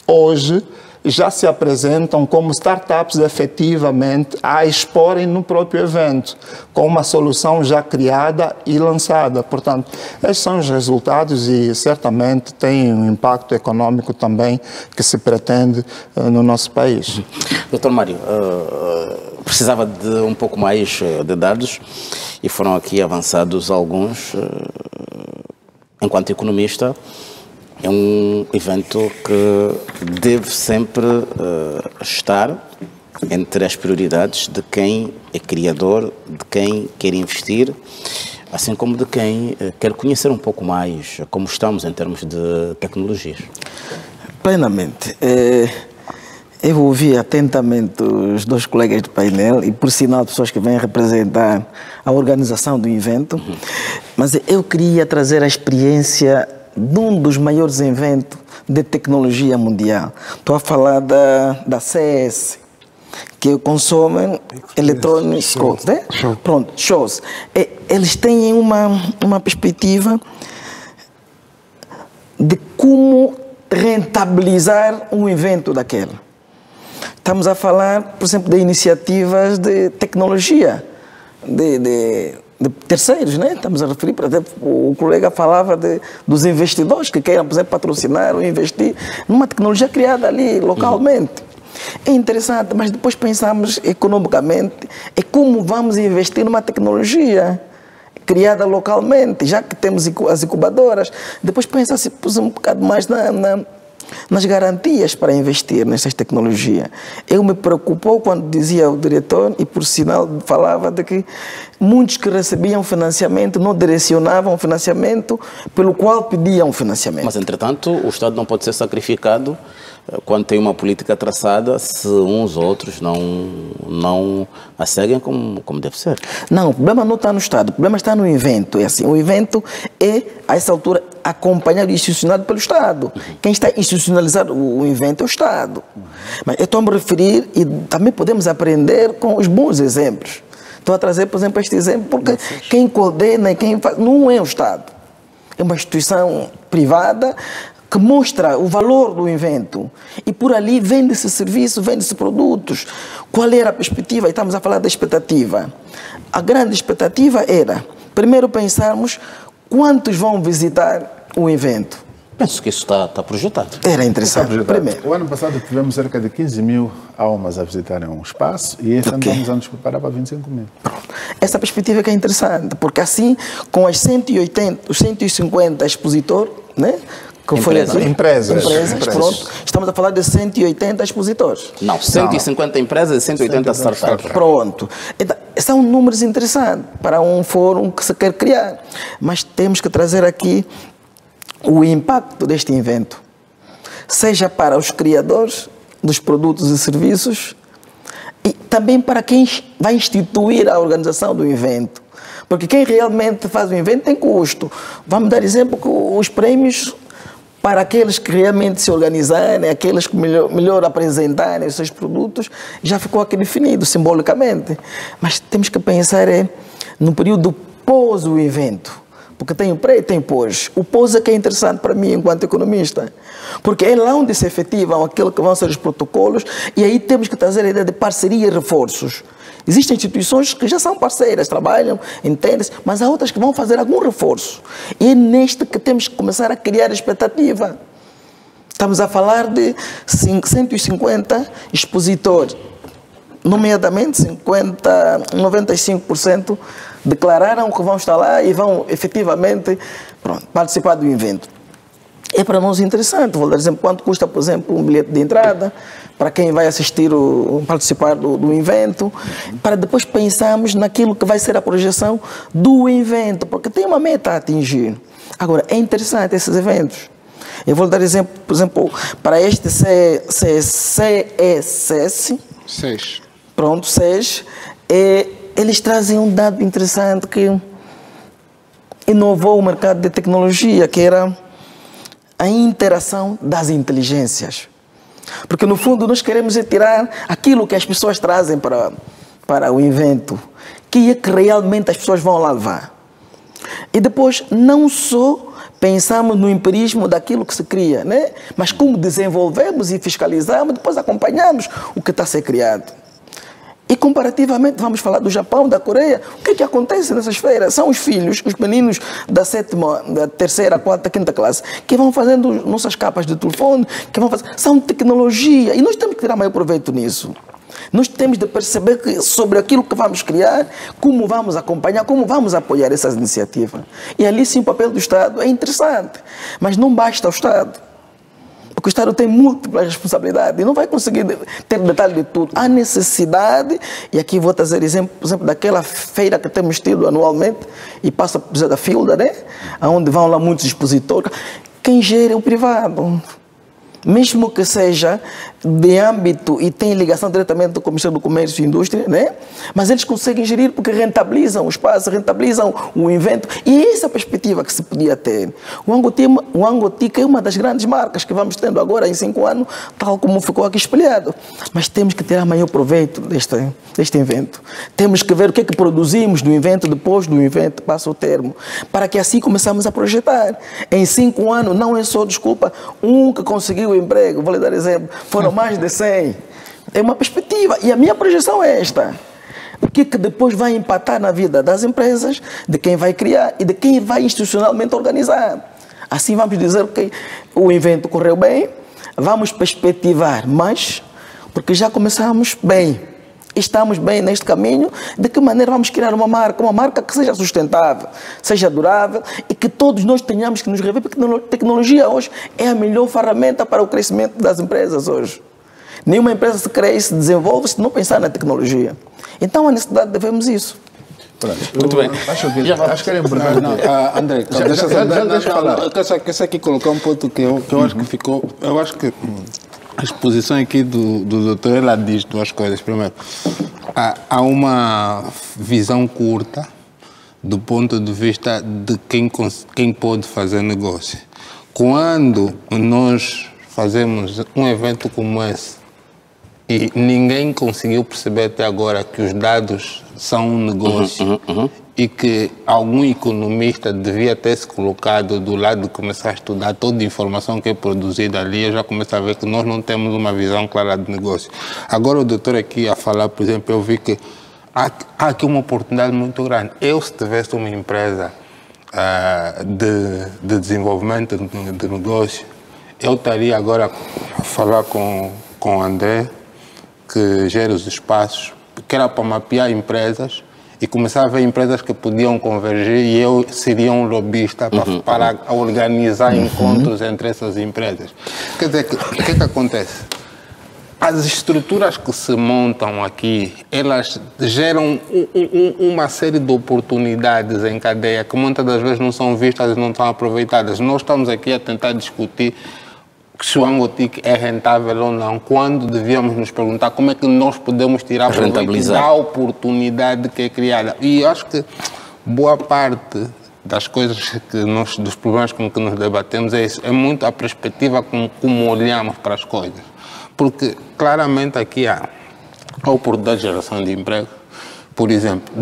Hoje, já se apresentam como startups efetivamente a exporem no próprio evento, com uma solução já criada e lançada. Portanto, esses são os resultados e certamente tem um impacto econômico também que se pretende no nosso país. Dr. Mário, precisava de um pouco mais de dados e foram aqui avançados alguns. Enquanto economista, é um evento que deve sempre estar entre as prioridades de quem é criador, de quem quer investir, assim como de quem quer conhecer um pouco mais como estamos em termos de tecnologias. Plenamente. Eu ouvi atentamente os 2 colegas do painel e, por sinal, pessoas que vêm representar a organização do evento, mas eu queria trazer a experiência de um dos maiores eventos de tecnologia mundial. Estou a falar da CS, que consomem Electronic Shows, né? Pronto, shows. Eles têm uma perspectiva de como rentabilizar um evento daquele. Estamos a falar, por exemplo, de iniciativas de tecnologia, de terceiros, né? Estamos a referir, por exemplo, o colega falava dos investidores que queiram, por exemplo, patrocinar ou investir numa tecnologia criada ali localmente. É interessante, mas depois pensamos economicamente, é como vamos investir numa tecnologia criada localmente, já que temos as incubadoras. Depois pensa-se um bocado mais nas garantias para investir nessas tecnologias. Eu me preocupou quando dizia o diretor, e por sinal falava de que muitos que recebiam financiamento não direcionavam o financiamento pelo qual pediam financiamento. Mas, entretanto, o Estado não pode ser sacrificado quando tem uma política traçada se uns ou outros não a seguem como deve ser. Não, o problema não está no Estado, o problema está no evento. É assim, o evento é, a essa altura, acompanhado e institucionado pelo Estado. Quem está institucionalizando o evento é o Estado. Mas eu estou a me referir, e também podemos aprender com os bons exemplos. Estou a trazer, por exemplo, este exemplo, porque quem coordena e quem faz não é o Estado. É uma instituição privada que mostra o valor do evento. E por ali vende-se serviço, vende-se produtos. Qual era a perspectiva? E estamos a falar da expectativa. A grande expectativa era, primeiro, pensarmos quantos vão visitar o evento. Penso que isso está projetado. Era interessante. O ano passado tivemos cerca de 15 mil almas a visitarem um espaço e este ano estamos a nos preparar para 25 mil. Essa perspectiva que é interessante, porque assim, com os 150 expositores, né? Que foi empresas, pronto. Estamos a falar de 180 expositores. Não, 150 empresas e 180 startups. Pronto. Então, são números interessantes para um fórum que se quer criar. Mas temos que trazer aqui o impacto deste evento. Seja para os criadores, dos produtos e serviços e também para quem vai instituir a organização do evento. Porque quem realmente faz o evento tem custo. Vamos dar exemplo que os prémios para aqueles que realmente se organizarem, aqueles que melhor apresentarem os seus produtos, já ficou aqui definido simbolicamente. Mas temos que pensar no período pós o evento. Porque tem o pré e tem o pós. O pós é que é interessante para mim enquanto economista. Porque é lá onde se efetivam aquilo que vão ser os protocolos e aí temos que trazer a ideia de parceria e reforços. Existem instituições que já são parceiras, trabalham, entendem-se, mas há outras que vão fazer algum reforço. E é neste que temos que começar a criar expectativa. Estamos a falar de 150 expositores, nomeadamente 95% declararam que vão estar lá e vão efetivamente participar do evento. É para nós interessante, vou dar exemplo, quanto custa, por exemplo, um bilhete de entrada para quem vai assistir, participar do evento, para depois pensarmos naquilo que vai ser a projeção do evento, porque tem uma meta a atingir. Agora, é interessante esses eventos. Eu vou dar exemplo, por exemplo, para este CESS. Pronto, SES. Eles trazem um dado interessante que inovou o mercado de tecnologia, que era a interação das inteligências. Porque, no fundo, nós queremos tirar aquilo que as pessoas trazem para o evento, que é que realmente as pessoas vão lá levar. E depois, não só pensamos no empirismo daquilo que se cria, né? Mas como desenvolvemos e fiscalizamos, depois acompanhamos o que está a ser criado. E comparativamente, vamos falar do Japão, da Coreia, o que é que acontece nessas feiras? São os filhos, os meninos da sétima, da terceira, quarta, quinta classe, que vão fazendo nossas capas de telefone, que vão fazer, são tecnologia, e nós temos que tirar maior proveito nisso. Nós temos de perceber que sobre aquilo que vamos criar, como vamos acompanhar, como vamos apoiar essas iniciativas. E ali sim o papel do Estado é interessante, mas não basta o Estado. Porque o Estado tem múltiplas responsabilidades e não vai conseguir ter detalhe de tudo. Há necessidade, e aqui vou trazer exemplo, por exemplo, daquela feira que temos tido anualmente, e passa por da Filda, né? Onde vão lá muitos expositores. Quem gera é o privado. Mesmo que seja de âmbito e tem ligação diretamente com o Ministério do Comércio e Indústria, né? Mas eles conseguem gerir porque rentabilizam o espaço, rentabilizam o evento. E é essa a perspectiva que se podia ter. O Angotica é uma das grandes marcas que vamos tendo agora em 5 anos, tal como ficou aqui espelhado. Mas temos que tirar maior proveito deste evento. Temos que ver o que é que produzimos do evento, depois do evento, passa o termo, para que assim começamos a projetar. Em 5 anos, não é só, desculpa, um que conseguiu o emprego, vou lhe dar exemplo, foram mais de 100. É uma perspectiva. E a minha projeção é esta. O que é que depois vai impactar na vida das empresas, de quem vai criar e de quem vai institucionalmente organizar. Assim vamos dizer que o evento correu bem, vamos perspectivar mais, porque já começamos bem. Estamos bem neste caminho, de que maneira vamos criar uma marca que seja sustentável, seja durável e que todos nós tenhamos que nos rever, porque a tecnologia hoje é a melhor ferramenta para o crescimento das empresas hoje. Nenhuma empresa se cresce, se desenvolve se não pensar na tecnologia. Então, a necessidade de vermos isso. Muito bem. Acho que era importante. André, deixa falar. Eu quero aqui colocar um ponto que eu acho que ficou... Eu acho que a exposição aqui do doutor, ela diz 2 coisas. Primeiro, há uma visão curta do ponto de vista de quem pode fazer negócio. Quando nós fazemos um evento como esse e ninguém conseguiu perceber até agora que os dados são um negócio e que algum economista devia ter se colocado do lado de começar a estudar toda a informação que é produzida ali, eu já começo a ver que nós não temos uma visão clara de negócio. Agora o doutor aqui a falar, por exemplo, eu vi que há aqui uma oportunidade muito grande. Eu, se tivesse uma empresa de desenvolvimento de negócio, eu estaria agora a falar com o André, que gera os espaços, que era para mapear empresas e começar a ver empresas que podiam convergir e eu seria um lobista para organizar encontros entre essas empresas. Quer dizer, o que é que acontece? As estruturas que se montam aqui, elas geram uma série de oportunidades em cadeia que muitas das vezes não são vistas e não são aproveitadas. Nós estamos aqui a tentar discutir se o Angotique é rentável ou não, quando devíamos nos perguntar como é que nós podemos tirar proveito da oportunidade que é criada. E eu acho que boa parte das coisas que nós, dos problemas com que nos debatemos é isso, é muito a perspectiva como olhamos para as coisas. Porque claramente aqui há a oportunidade de geração de emprego, por exemplo,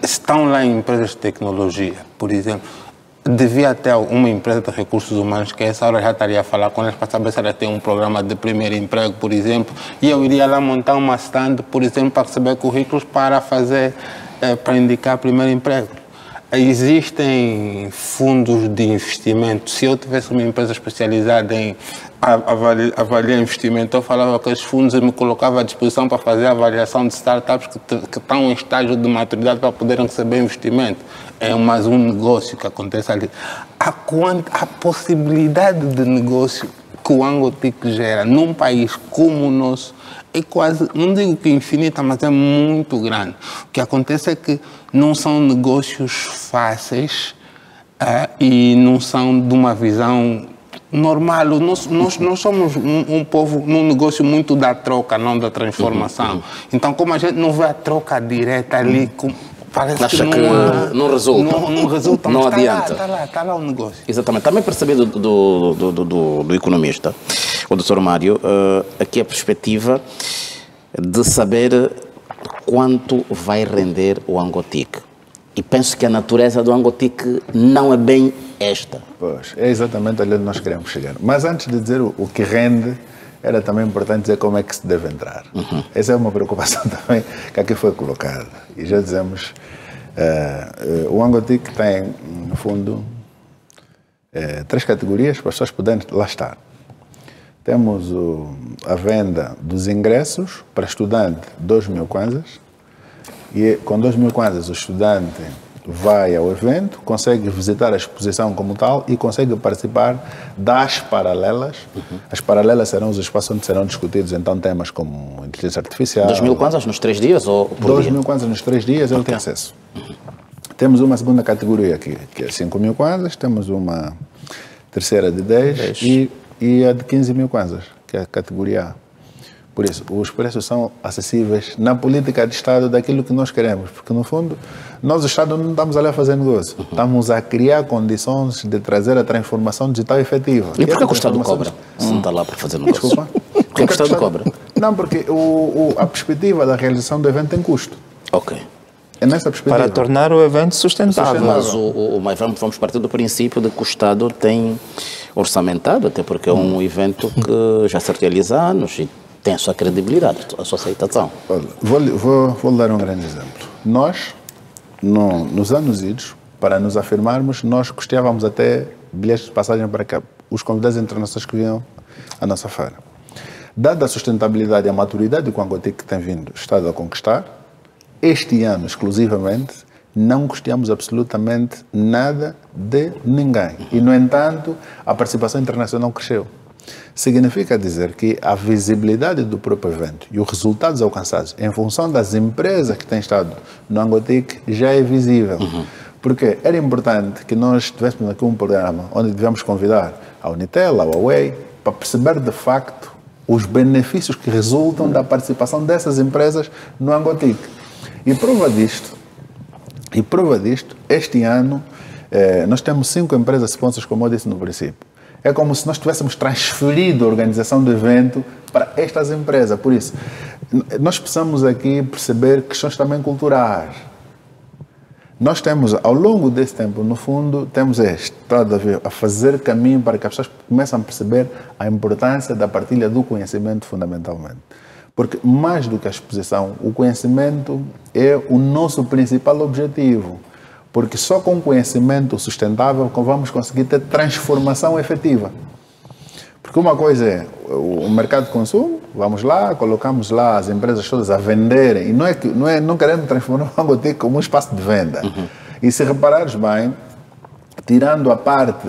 estão lá empresas de tecnologia, por exemplo, devia ter uma empresa de recursos humanos que a essa hora já estaria a falar com elas para saber se ela tem um programa de primeiro emprego, por exemplo, e eu iria lá montar uma stand, por exemplo, para receber currículos para fazer, para indicar primeiro emprego. Existem fundos de investimento. Se eu tivesse uma empresa especializada em avaliar investimento, eu falava com esses fundos e me colocava à disposição para fazer a avaliação de startups que estão em estágio de maturidade para poderem receber investimento. É mais um negócio que acontece ali. A possibilidade de negócio que o Angotique gera num país como o nosso é quase, não digo que infinita, mas é muito grande. O que acontece é que não são negócios fáceis e não são de uma visão normal. Nós somos um povo num negócio muito da troca, não da transformação. Então, como a gente não vê a troca direta ali, parece acha que não resulta. Não resulta, não mas adianta. Está lá o negócio. Exatamente. Também percebi do economista, o Dr. Mário, aqui a perspectiva de saber quanto vai render o Angotique. E penso que a natureza do Angotique não é bem esta. Pois, é exatamente ali onde nós queremos chegar. Mas antes de dizer o que rende, era também importante dizer como é que se deve entrar. Essa é uma preocupação também que aqui foi colocada. E já dizemos, o Angotique tem, no fundo, 3 categorias para as pessoas poderem lá estar. Temos a venda dos ingressos para estudante, 2.000 kwanzas. E com 2.000 kwanzas o estudante vai ao evento, consegue visitar a exposição como tal e consegue participar das paralelas. As paralelas serão os espaços onde serão discutidos então temas como inteligência artificial. 2.000 kwanzas nos 3 dias ou por dia? 2.000 kwanzas nos 3 dias ele tem acesso. Temos uma segunda categoria aqui, que é 5.000 kwanzas, temos uma terceira de 10 e a de 15.000 kwanzas, que é a categoria A. Por isso, os preços são acessíveis na política de Estado daquilo que nós queremos, porque no fundo, nós o Estado não estamos ali a fazer negócio, estamos a criar condições de trazer a transformação digital efetiva. E por que o Estado cobra? Se não está lá para fazer negócio. Desculpa. Por que o Estado cobra? Não, porque a perspectiva da realização do evento tem custo. Ok. É nessa perspectiva. Para tornar o evento sustentável. Mas vamos partir do princípio de que o Estado tem orçamentado, até porque é um evento que já se realiza há anos e tem a sua credibilidade, a sua aceitação. Olha, vou dar um grande exemplo. Nós, nos anos idos, para nos afirmarmos, nós custeávamos até bilhetes de passagem para cá, os convidados internacionais que vinham à nossa feira. Dada a sustentabilidade e a maturidade que o Angotique tem vindo o Estado a conquistar, este ano, exclusivamente, não custeamos absolutamente nada de ninguém. E, no entanto, a participação internacional cresceu. Significa dizer que a visibilidade do próprio evento e os resultados alcançados em função das empresas que têm estado no Angotique já é visível. Porque era importante que nós tivéssemos aqui um programa onde devemos convidar a Unitel, a Huawei, para perceber de facto os benefícios que resultam da participação dessas empresas no Angotique. E prova disto, este ano, nós temos 5 empresas sponsors, como eu disse no princípio. É como se nós tivéssemos transferido a organização do evento para estas empresas. Por isso, nós precisamos aqui perceber questões também culturais. Nós temos, ao longo desse tempo, no fundo, temos estado a fazer caminho para que as pessoas comecem a perceber a importância da partilha do conhecimento, fundamentalmente. Porque, mais do que a exposição, o conhecimento é o nosso principal objetivo. Porque só com conhecimento sustentável vamos conseguir ter transformação efetiva. Porque uma coisa é o mercado de consumo, vamos lá, colocamos lá as empresas todas a venderem, e não queremos transformar o Angotique como um espaço de venda. E se reparares bem, tirando a parte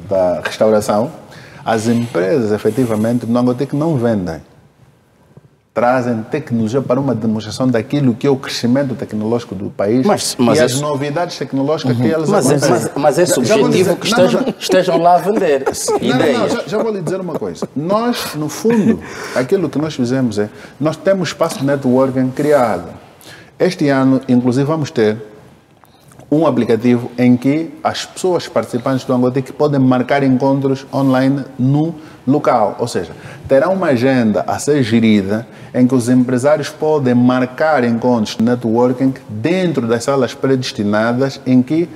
da restauração, as empresas efetivamente no Angotique não vendem. trazem tecnologia para uma demonstração daquilo que é o crescimento tecnológico do país e as novidades tecnológicas que elas acontecem. Mas é subjetivo que estejam lá a vender ideias. Já vou lhe dizer uma coisa. Nós, no fundo, aquilo que nós fizemos é, nós temos espaço de networking criado. Este ano, inclusive, vamos ter um aplicativo em que as pessoas participantes do Angotic podem marcar encontros online no local. Ou seja, terá uma agenda a ser gerida em que os empresários podem marcar encontros de networking dentro das salas predestinadas em que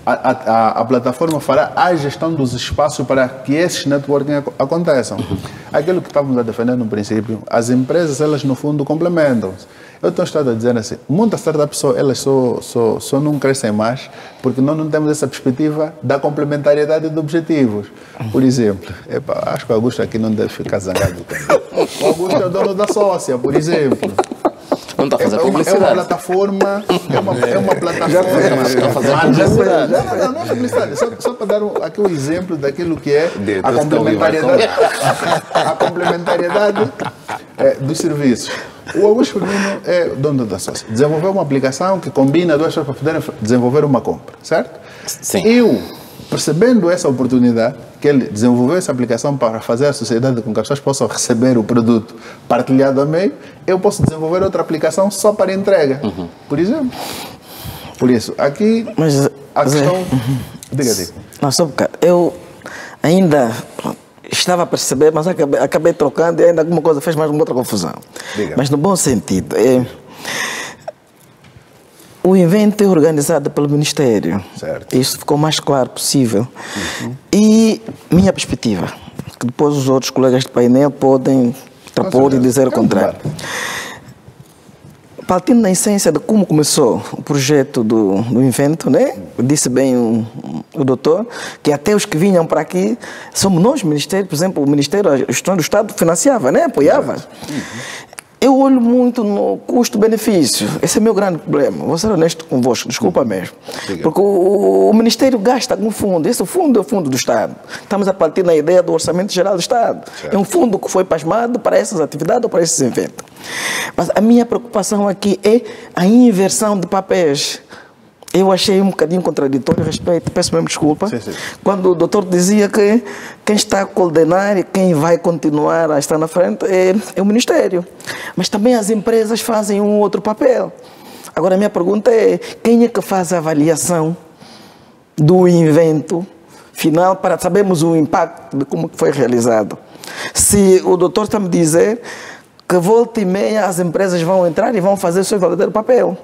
a plataforma fará a gestão dos espaços para que esses networking aconteçam. Aquilo que estávamos a defender no princípio, as empresas, elas no fundo complementam-se. Eu estou estado a dizer assim, muitas startups elas só não crescem mais porque nós não temos essa perspectiva da complementariedade de objetivos. Por exemplo, acho que o Augusto aqui não deve ficar zangado também. O Augusto é o dono da sócia, por exemplo. Não está a fazer publicidade. É uma plataforma. Está a fazer publicidade. Não é publicidade. Só para dar aqui um exemplo daquilo que é a complementariedade. A complementariedade dos serviços. O Augusto Firmino é dono da sócia. Desenvolveu uma aplicação que combina duas pessoas para poderem desenvolver uma compra, certo? Sim. Eu, percebendo essa oportunidade, que ele desenvolveu essa aplicação para fazer a sociedade com que as pessoas possam receber o produto partilhado a meio, eu posso desenvolver outra aplicação só para entrega, por exemplo. Por isso, aqui a questão... Diga. Não, só um bocado. Eu ainda estava a perceber, mas acabei trocando e ainda alguma coisa fez mais uma outra confusão. Diga. Mas no bom sentido. O evento é organizado pelo Ministério. Certo. Isso ficou o mais claro possível. E minha perspectiva, que depois os outros colegas de painel podem trapor e dizer o contrário. Partindo da essência de como começou o projeto do evento, né? Disse bem o doutor, que até os que vinham para aqui, somos nós, o Ministério, por exemplo, o Ministério, a gestão do Estado financiava, né? Apoiava. Eu olho muito no custo-benefício. Esse é o meu grande problema. Vou ser honesto convosco, desculpa mesmo. Porque o Ministério gasta algum fundo. Esse fundo é o fundo do Estado. Estamos a partir da ideia do Orçamento Geral do Estado. Certo. É um fundo que foi pasmado para essas atividades ou para esses eventos. Mas a minha preocupação aqui é a inversão de papéis. Eu achei um bocadinho contraditório a respeito, peço mesmo desculpa, quando o doutor dizia que quem está a coordenar e quem vai continuar a estar na frente é o Ministério. Mas também as empresas fazem um outro papel. Agora, a minha pergunta é, quem é que faz a avaliação do evento final para sabermos o impacto de como foi realizado? Se o doutor está a me dizer que volta e meia as empresas vão entrar e vão fazer o seu verdadeiro papel.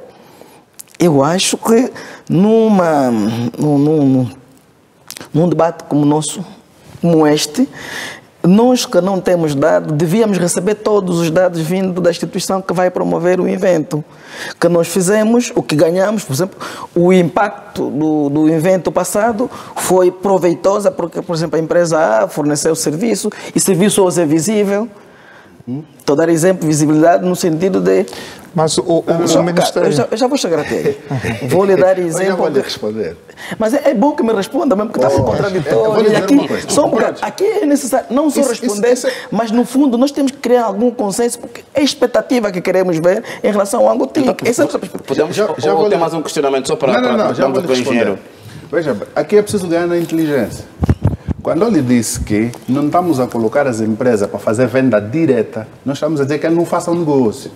Eu acho que num debate como o nosso, como este, nós que não temos dados, devíamos receber todos os dados vindo da instituição que vai promover o evento. Que nós fizemos, o que ganhamos, por exemplo, o impacto do evento passado foi proveitoso, porque, por exemplo, a empresa A forneceu o serviço, e serviço hoje é visível. Estou a dar exemplo, visibilidade no sentido de... Mas o Ministério... Eu já vou chegar até aí. Vou lhe dar exemplo... Eu já vou lhe responder. Mas é bom que me responda, mesmo que está a ser contraditório. Aqui é necessário não só responder, mas no fundo nós temos que criar algum consenso, porque é a expectativa que queremos ver em relação ao Angotic. Podemos já vou ter mais um questionamento só para já vou lhe responder. Veja, aqui é preciso ganhar na inteligência. Quando eu lhe disse que não estamos a colocar as empresas para fazer venda direta, nós estamos a dizer que elas não façam negócio.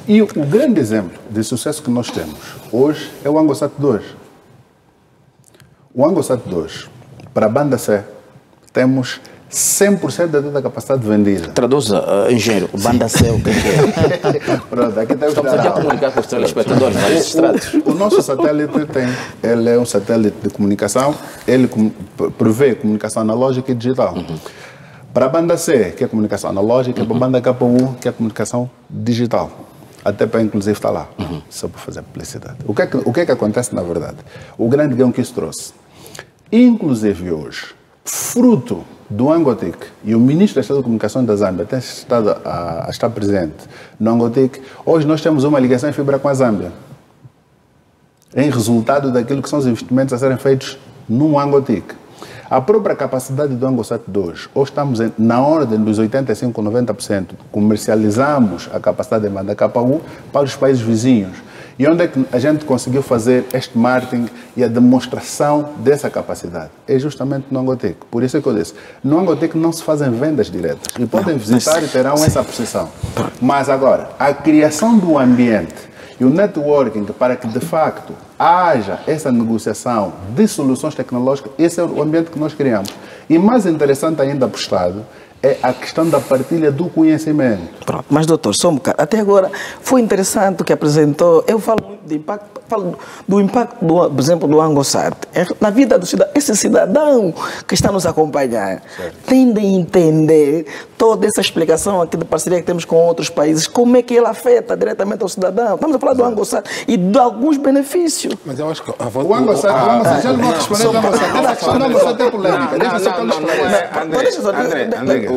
E o grande exemplo de sucesso que nós temos hoje é o AngoSat 2. O AngoSat 2, para a banda C, temos 100% da toda a capacidade vendida. Traduza, engenheiro, banda C, o que é? Pronto, aqui temos Estamos aqui a comunicar com os telespectadores registrados. O nosso satélite ele é um satélite de comunicação, ele prevê comunicação analógica e digital. Para a banda C, que é comunicação analógica, para a banda KU, que é comunicação digital. Até para inclusive estar lá, só para fazer publicidade. O que é que acontece na verdade? O grande ganho que isso trouxe. Inclusive hoje, fruto do Angotic, e o ministro da Estado de Comunicação da Zâmbia tem estado a estar presente no Angotic, hoje nós temos uma ligação em fibra com a Zâmbia, em resultado daquilo que são os investimentos a serem feitos no Angotic. A própria capacidade do AngoSat 2, hoje estamos na ordem dos 85%, 90%. Comercializamos a capacidade de banda KU para os países vizinhos. E onde é que a gente conseguiu fazer este marketing e a demonstração dessa capacidade? É justamente no Angotec. Por isso é que eu disse, no Angotec não se fazem vendas diretas. E podem visitar e terão essa percepção. Mas agora, a criação do ambiente e o networking para que, de facto, haja essa negociação de soluções tecnológicas, esse é o ambiente que nós criamos. E mais interessante ainda para o Estado, é a questão da partilha do conhecimento. Pronto, mas doutor, só um bocado. Até agora foi interessante o que apresentou. Eu falo muito de impacto, falo do impacto, por exemplo, do AngoSat. Na vida do cidadão, esse cidadão que está nos acompanhar tem de entender toda essa explicação aqui de parceria que temos com outros países, como é que ela afeta diretamente ao cidadão. Estamos a falar do AngoSat e de alguns benefícios. Mas eu acho que o AngoSat, já não vou responder ao AngoSat. A questão do AngoSat é polêmica. André,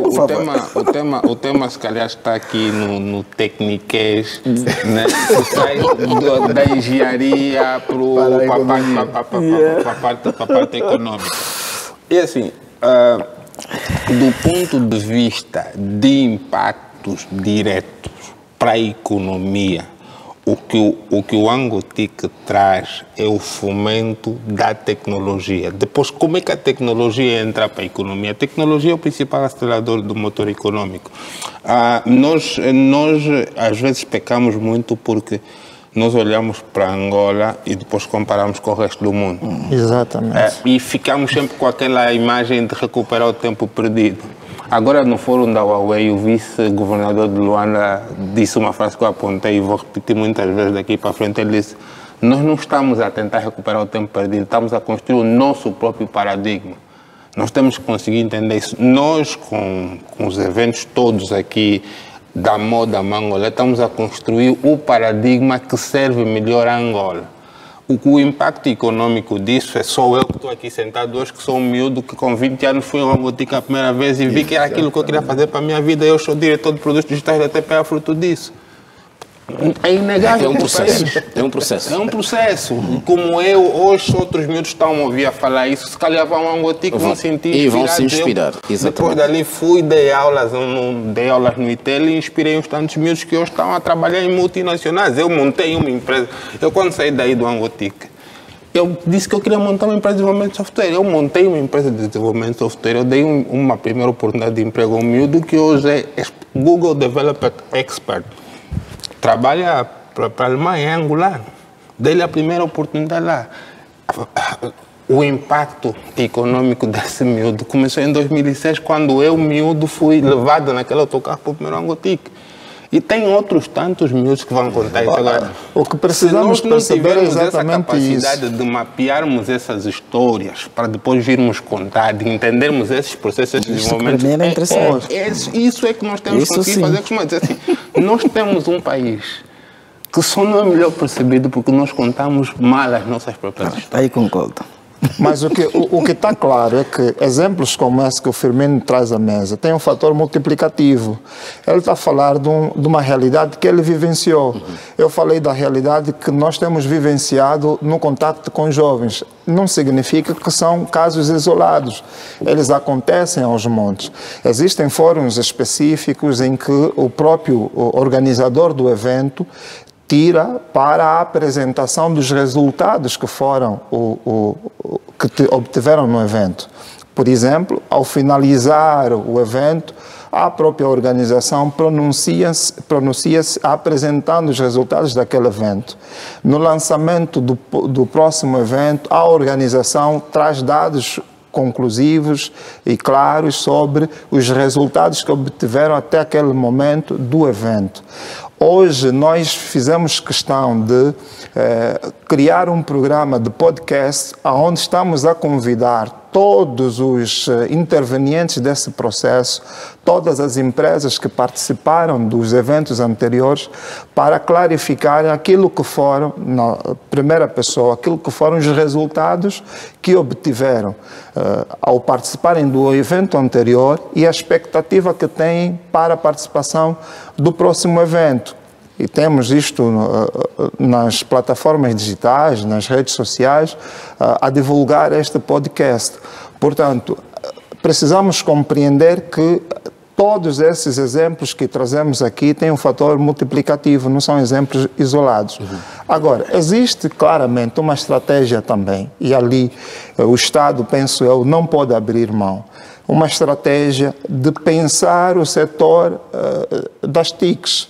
o tema se calhar está aqui no tecniquez, né? Que sai da engenharia para a parte econômica. E assim, do ponto de vista de impactos diretos para a economia, o que o Angotec traz é o fomento da tecnologia. Depois, como é que a tecnologia entra para a economia? A tecnologia é o principal acelerador do motor econômico. Nós, às vezes, pecamos muito porque nós olhamos para Angola e depois comparamos com o resto do mundo. Exatamente. E ficamos sempre com aquela imagem de recuperar o tempo perdido. Agora, no fórum da Huawei, o vice-governador de Luanda disse uma frase que eu apontei e vou repetir muitas vezes daqui para frente. Ele disse, nós não estamos a tentar recuperar o tempo perdido, estamos a construir o nosso próprio paradigma. Nós temos que conseguir entender isso. Nós, com os eventos todos aqui da moda Mangolé, estamos a construir o paradigma que serve melhor a Angola. O impacto econômico disso é só eu que estou aqui sentado hoje, que sou um miúdo que com 20 anos fui ao Angotec a primeira vez e vi que era aquilo que eu queria fazer para a minha vida. Eu sou diretor de produtos digitais da TPA, fruto disso. É inegável. É um processo. É um processo. É um processo. Como eu, hoje outros miúdos estão a ouvir a falar isso, se calhar vão ao Angotec, vão sentir e vão se inspirar. Depois dali fui, dei aulas no ITEL e inspirei uns tantos miúdos que hoje estão a trabalhar em multinacionais. Eu montei uma empresa. Eu quando saí daí do Angotec, eu disse que eu queria montar uma empresa de desenvolvimento de software. Eu montei uma empresa de desenvolvimento de software. Eu dei uma primeira oportunidade de emprego a um miúdo que hoje é Google Developer Expert. Trabalha para a Alemanha, é angolano. Dei-lhe a primeira oportunidade lá. O impacto econômico desse miúdo começou em 2006, quando eu, miúdo, fui levado naquele autocarro para o primeiro Angotec. E tem outros tantos miúdos que vão contar isso agora. O que precisamos perceber é exatamente essa capacidade de mapearmos essas histórias para depois virmos contar, de entendermos esses processos de desenvolvimento. É interessante. Isso é que nós temos que conseguir fazer. Como dizer assim, nós temos um país que só não é melhor percebido porque nós contamos mal as nossas próprias histórias. Aí concordo. Mas o que está claro é que exemplos como esse que o Firmino traz à mesa tem um fator multiplicativo. Ele está a falar de uma realidade que ele vivenciou. Eu falei da realidade que nós temos vivenciado no contato com jovens. Não significa que são casos isolados. Eles acontecem aos montes. Existem fóruns específicos em que o próprio organizador do evento tira para a apresentação dos resultados que foram que obtiveram no evento. Por exemplo, ao finalizar o evento, a própria organização pronuncia-se apresentando os resultados daquele evento. No lançamento do próximo evento, a organização traz dados conclusivos e claros sobre os resultados que obtiveram até aquele momento do evento. Hoje nós fizemos questão de criar um programa de podcast onde estamos a convidar todos os intervenientes desse processo, todas as empresas que participaram dos eventos anteriores, para clarificar aquilo que foram, na primeira pessoa, aquilo que foram os resultados que obtiveram ao participarem do evento anterior e a expectativa que têm para a participação do próximo evento. E temos isto nas plataformas digitais, nas redes sociais, a divulgar este podcast. Portanto, precisamos compreender que todos esses exemplos que trazemos aqui têm um fator multiplicativo, não são exemplos isolados. Agora, existe claramente uma estratégia também, e ali o Estado, penso eu, não pode abrir mão. Uma estratégia de pensar o setor das TICs.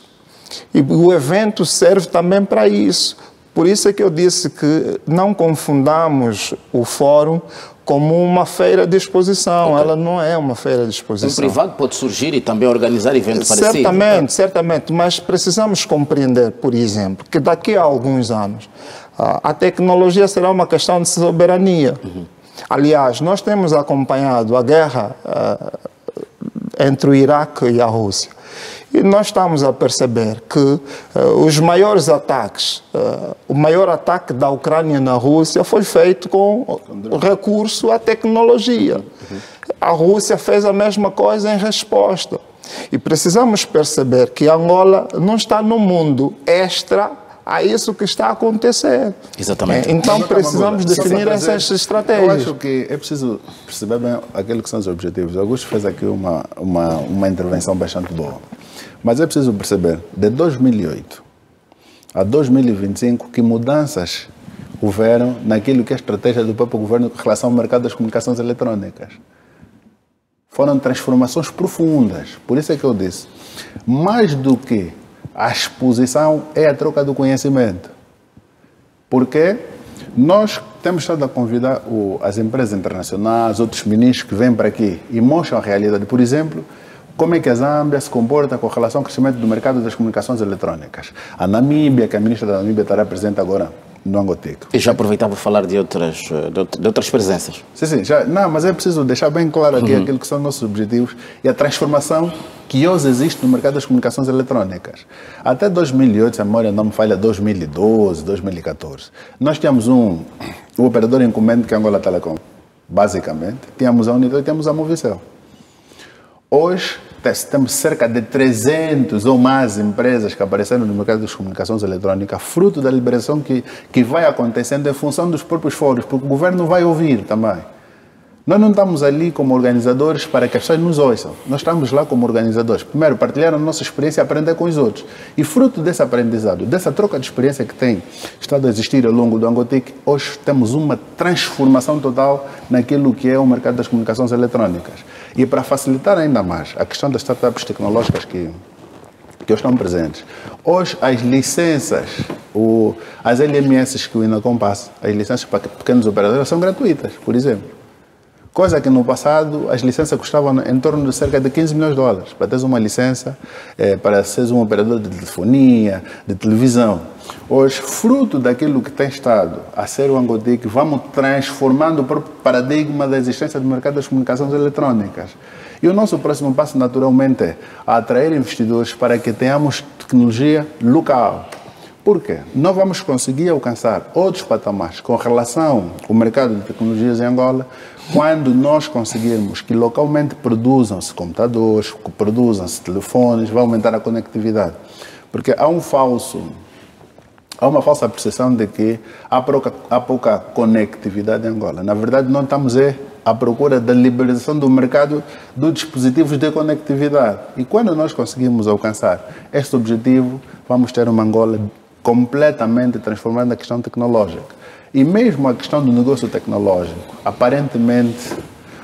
E o evento serve também para isso. Por isso é que eu disse que não confundamos o fórum como uma feira de exposição. Ela não é uma feira de exposição. O privado pode surgir e também organizar eventos parecidos. Certamente, certamente, mas precisamos compreender, por exemplo, que daqui a alguns anos a tecnologia será uma questão de soberania. Aliás, nós temos acompanhado a guerra entre o Iraque e a Rússia. E nós estamos a perceber que os maiores ataques, o maior ataque da Ucrânia na Rússia foi feito com recurso à tecnologia. A Rússia fez a mesma coisa em resposta. E precisamos perceber que Angola não está no mundo extra a isso que está a acontecer. Exatamente. Então precisamos definir essas estratégias. Eu acho que é preciso perceber bem aquilo que são os objetivos. Augusto fez aqui uma intervenção bastante boa. Mas é preciso perceber, de 2008 a 2025, que mudanças houveram naquilo que é a estratégia do próprio governo com relação ao mercado das comunicações eletrónicas. Foram transformações profundas. Por isso é que eu disse, mais do que a exposição é a troca do conhecimento. Porque nós temos estado a convidar as empresas internacionais, outros ministros que vêm para aqui e mostram a realidade. Por exemplo, como é que a Zâmbia se comporta com relação ao crescimento do mercado das comunicações eletrónicas. A Namíbia, que a ministra da Namíbia estará presente agora no Angotic. E já aproveitava falar de outras presenças. Sim, já, não, mas é preciso deixar bem claro aqui aquilo que são nossos objetivos e a transformação que hoje existe no mercado das comunicações eletrónicas. Até 2008, se a memória não me falha, 2012, 2014, nós tínhamos o operador incumbente que é a Angola Telecom, basicamente. Tínhamos a Unitel e tínhamos a Movicel. Hoje, temos cerca de 300 ou mais empresas que apareceram no mercado das comunicações eletrónicas, fruto da liberação que vai acontecendo em função dos próprios fóruns, porque o governo vai ouvir também. Nós não estamos ali como organizadores para que as pessoas nos ouçam. Nós estamos lá como organizadores. Primeiro, partilhar a nossa experiência e aprender com os outros. E fruto desse aprendizado, dessa troca de experiência que tem estado a existir ao longo do Angotic, hoje temos uma transformação total naquilo que é o mercado das comunicações eletrónicas. E para facilitar ainda mais a questão das startups tecnológicas que hoje estão presentes, hoje as licenças, as LMS que o INACOM passa, as licenças para pequenos operadores são gratuitas, por exemplo. Coisa que no passado as licenças custavam em torno de cerca de 15 milhões de dólares. Para teres uma licença, para seres um operador de telefonia, de televisão. Hoje, fruto daquilo que tem estado a ser o Angotic, vamos transformando o próprio paradigma da existência do mercado das comunicações eletrónicas. E o nosso próximo passo, naturalmente, é atrair investidores para que tenhamos tecnologia local. Por quê? Nós vamos conseguir alcançar outros patamares com relação ao mercado de tecnologias em Angola quando nós conseguirmos que localmente produzam-se computadores, produzam-se telefones, vai aumentar a conectividade. Porque há uma falsa percepção de que há pouca conectividade em Angola. Na verdade, nós estamos à procura da liberalização do mercado dos dispositivos de conectividade. E quando nós conseguimos alcançar este objetivo, vamos ter uma Angola completamente transformada na questão tecnológica. E mesmo a questão do negócio tecnológico, aparentemente,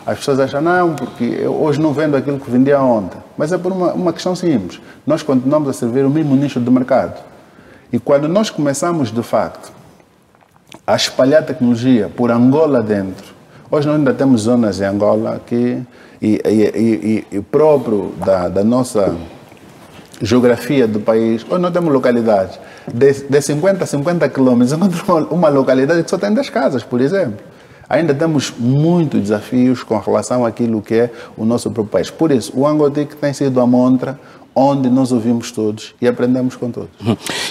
as pessoas acham, não, porque eu hoje não vendo aquilo que vendia ontem. Mas é por uma questão simples. Nós continuamos a servir o mesmo nicho do mercado. E quando nós começamos, de facto, a espalhar tecnologia por Angola dentro, hoje nós ainda temos zonas em Angola que, e próprio da nossa geografia do país, hoje nós temos localidades de 50 a 50 quilômetros, encontramos uma localidade que só tem 10 casas, por exemplo. Ainda temos muitos desafios com relação àquilo que é o nosso próprio país. Por isso, o Angotic tem sido a montra onde nós ouvimos todos e aprendemos com todos.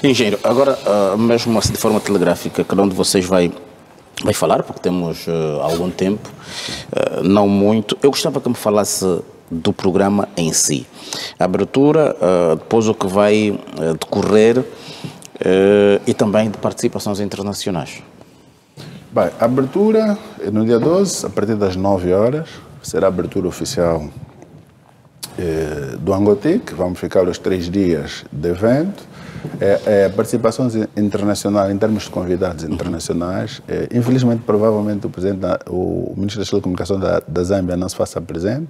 Engenheiro, agora, mesmo assim de forma telegráfica, cada um de vocês vai falar, porque temos algum tempo, não muito. Eu gostava que me falasse do programa em si. A abertura, depois o que vai decorrer e também de participações internacionais. Bem, a abertura é no dia 12, a partir das 9 horas, será a abertura oficial do Angotic. Vamos ficar os 3 dias de evento. A participação internacional, em termos de convidados internacionais, infelizmente, provavelmente, o Ministro das Telecomunicações da Zâmbia não se faça presente.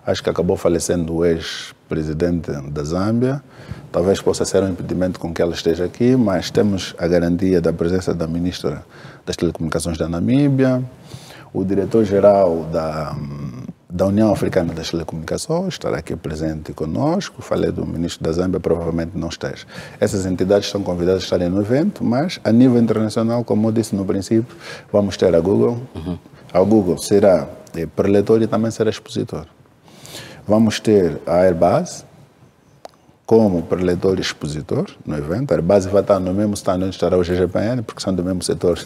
Acho que acabou falecendo o ex-presidente da Zâmbia. Talvez possa ser um impedimento com que ela esteja aqui, mas temos a garantia da presença da Ministra das Telecomunicações da Namíbia, o diretor-geral da União Africana das Telecomunicações estará aqui presente conosco. Falei do Ministro da Zâmbia, provavelmente não esteja. Essas entidades estão convidadas a estarem no evento, mas a nível internacional, como eu disse no princípio, vamos ter a Google. A Google será preletor e também será expositor. Vamos ter a Airbus como preletor e expositor no evento. A Airbus vai estar no mesmo stand onde estará o GGPN, porque são do mesmo setor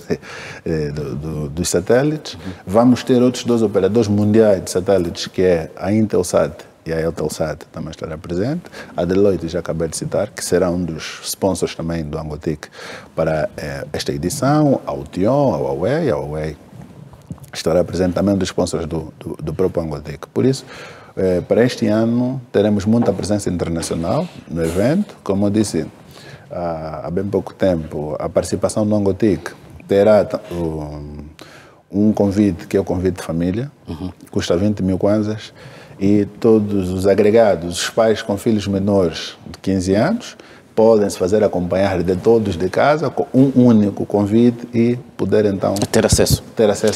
dos satélites. Vamos ter outros 2 operadores mundiais de satélites, que é a Intelsat e a Eutelsat, também estará presente. A Deloitte, já acabei de citar, que será um dos sponsors também do Angotic para esta edição. A Ution, a Huawei estará presente também, um dos sponsors do próprio Angotic. Por isso, para este ano, teremos muita presença internacional no evento. Como eu disse há bem pouco tempo, a participação do Angotic terá um convite, que é o convite de família, custa 20 mil kwanzas, e todos os agregados, os pais com filhos menores de 15 anos, podem se fazer acompanhar de todos de casa, com um único convite e poder então ter acesso.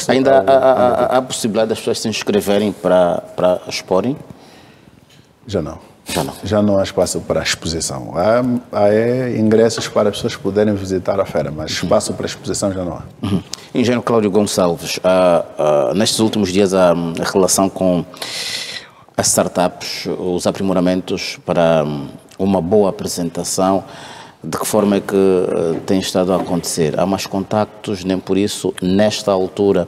Ainda há a possibilidade das pessoas se inscreverem para exporem? Já não. Já não há espaço para exposição. Há ingressos para as pessoas poderem visitar a feira, mas espaço para exposição já não há. Engenheiro Cláudio Gonçalves, nestes últimos dias a relação com as startups, os aprimoramentos para uma boa apresentação, de que forma é que tem estado a acontecer? Há mais contactos, nem por isso, nesta altura,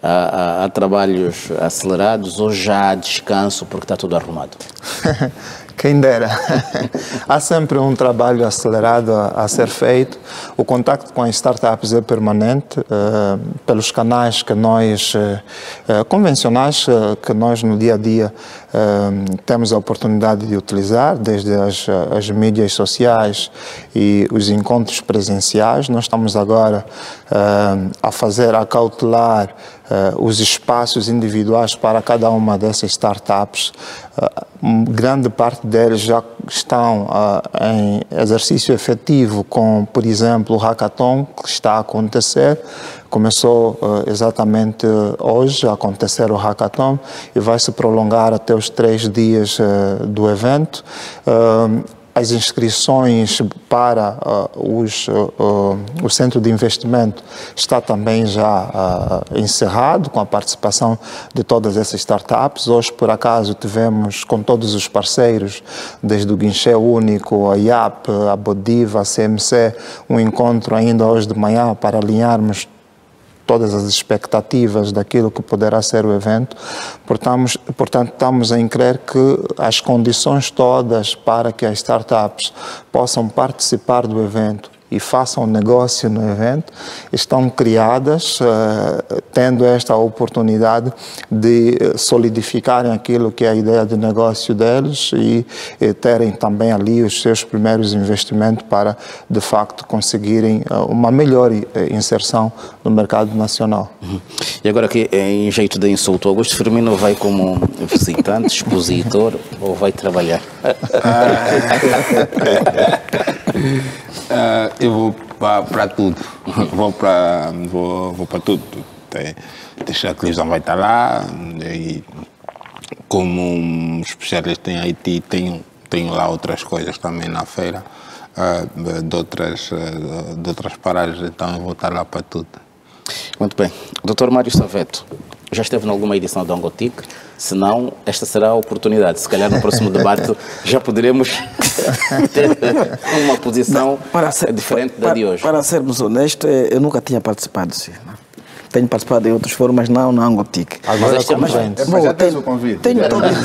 há trabalhos acelerados ou já há descanso porque está tudo arrumado? Quem dera. Há sempre um trabalho acelerado a ser feito. O contacto com as startups é permanente, pelos canais que nós, convencionais, que nós no dia a dia temos a oportunidade de utilizar, desde as mídias sociais e os encontros presenciais. Nós estamos agora a cautelar os espaços individuais para cada uma dessas startups. Grande parte deles já estão em exercício efetivo com, por exemplo, o hackathon que está a acontecer. Começou exatamente hoje a acontecer o hackathon e vai se prolongar até os 3 dias do evento. As inscrições para o centro de investimento está também já encerrado, com a participação de todas essas startups. Hoje, por acaso, tivemos com todos os parceiros, desde o Guinchê Único, a IAP, a Bodiva, a CMC, um encontro ainda hoje de manhã para alinharmos todas as expectativas daquilo que poderá ser o evento. Portanto, estamos a crer que as condições todas para que as startups possam participar do evento e façam negócio no evento estão criadas, tendo esta oportunidade de solidificarem aquilo que é a ideia de negócio deles e terem também ali os seus primeiros investimentos para, de facto, conseguirem uma melhor inserção no mercado nacional. E agora aqui, em jeito de insulto, Augusto Firmino vai como visitante, expositor ou vai trabalhar? Eu vou para tudo. Vou para tudo. A televisão vai estar lá. E como especialista em IT, tenho lá outras coisas também na feira, de outras paragens, então eu vou estar lá para tudo. Muito bem. Dr. Mário Saveto, já esteve em alguma edição do Angotic? Se não, esta será a oportunidade. Se calhar no próximo debate já poderemos ter uma posição diferente da de hoje. Para sermos honestos, eu nunca tinha participado disso. Tenho participado em outros fóruns, mas não na Angotique. Agora este é mais- compreende. Mas já tens o convite. Tenho todo A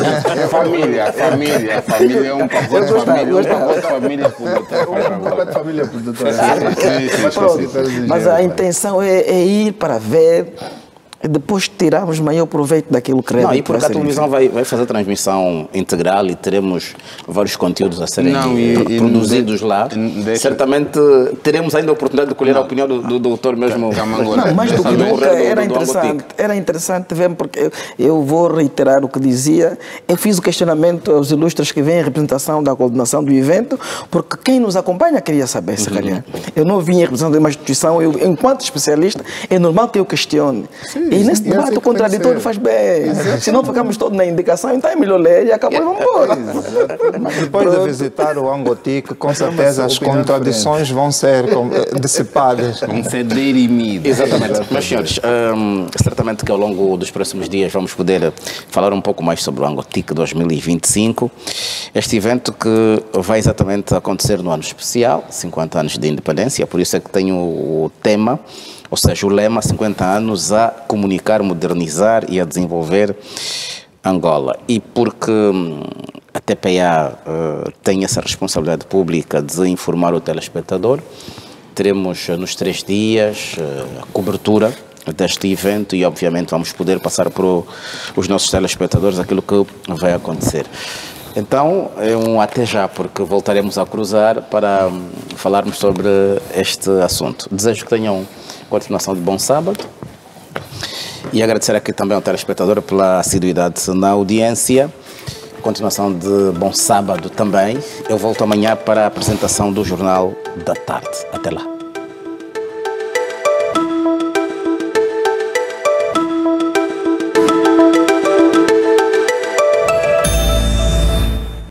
família é um pacote de família. Um pacote de família Um pacote de família produtora. Mas a intenção é ir para ver e depois tirarmos maior proveito daquilo que Não, realmente e porque a vai ser televisão vai fazer transmissão integral e teremos vários conteúdos a serem Não, e produzidos lá. deixa- Certamente teremos ainda a oportunidade de colher a opinião do doutor mesmo. Não, mais do que nunca era interessante ver, porque eu vou reiterar o que dizia. Eu fiz o questionamento aos ilustres que vêm em representação da coordenação do evento, porque quem nos acompanha queria saber, se calhar. Eu não vim em representação de uma instituição, eu, enquanto especialista, é normal que eu questione. E nesse e é debate assim o que tem que contraditório ser. faz bem. Se não ficamos todos na indicação, então é melhor ler e acabou e vamos embora. Mas depois de visitar o Angotique, com certeza as contradições vão ser dissipadas. Vão ser dirimidas. Exatamente. Mas, senhores, certamente que ao longo dos próximos dias vamos poder falar um pouco mais sobre o Angotique 2025. Este evento que vai exatamente acontecer no ano especial, 50 anos de independência, por isso é que tem o tema, ou seja, o lema 50 anos a comunicar, modernizar e a desenvolver Angola. E porque a TPA tem essa responsabilidade pública de informar o telespectador, teremos nos 3 dias a cobertura deste evento e obviamente vamos poder passar para os nossos telespectadores aquilo que vai acontecer. Então, é um até já, porque voltaremos a cruzar para falarmos sobre este assunto. Desejo que tenham continuação de bom sábado e agradecer aqui também ao telespectador pela assiduidade na audiência. Continuação de bom sábado também. Eu volto amanhã para a apresentação do Jornal da Tarde. Até lá.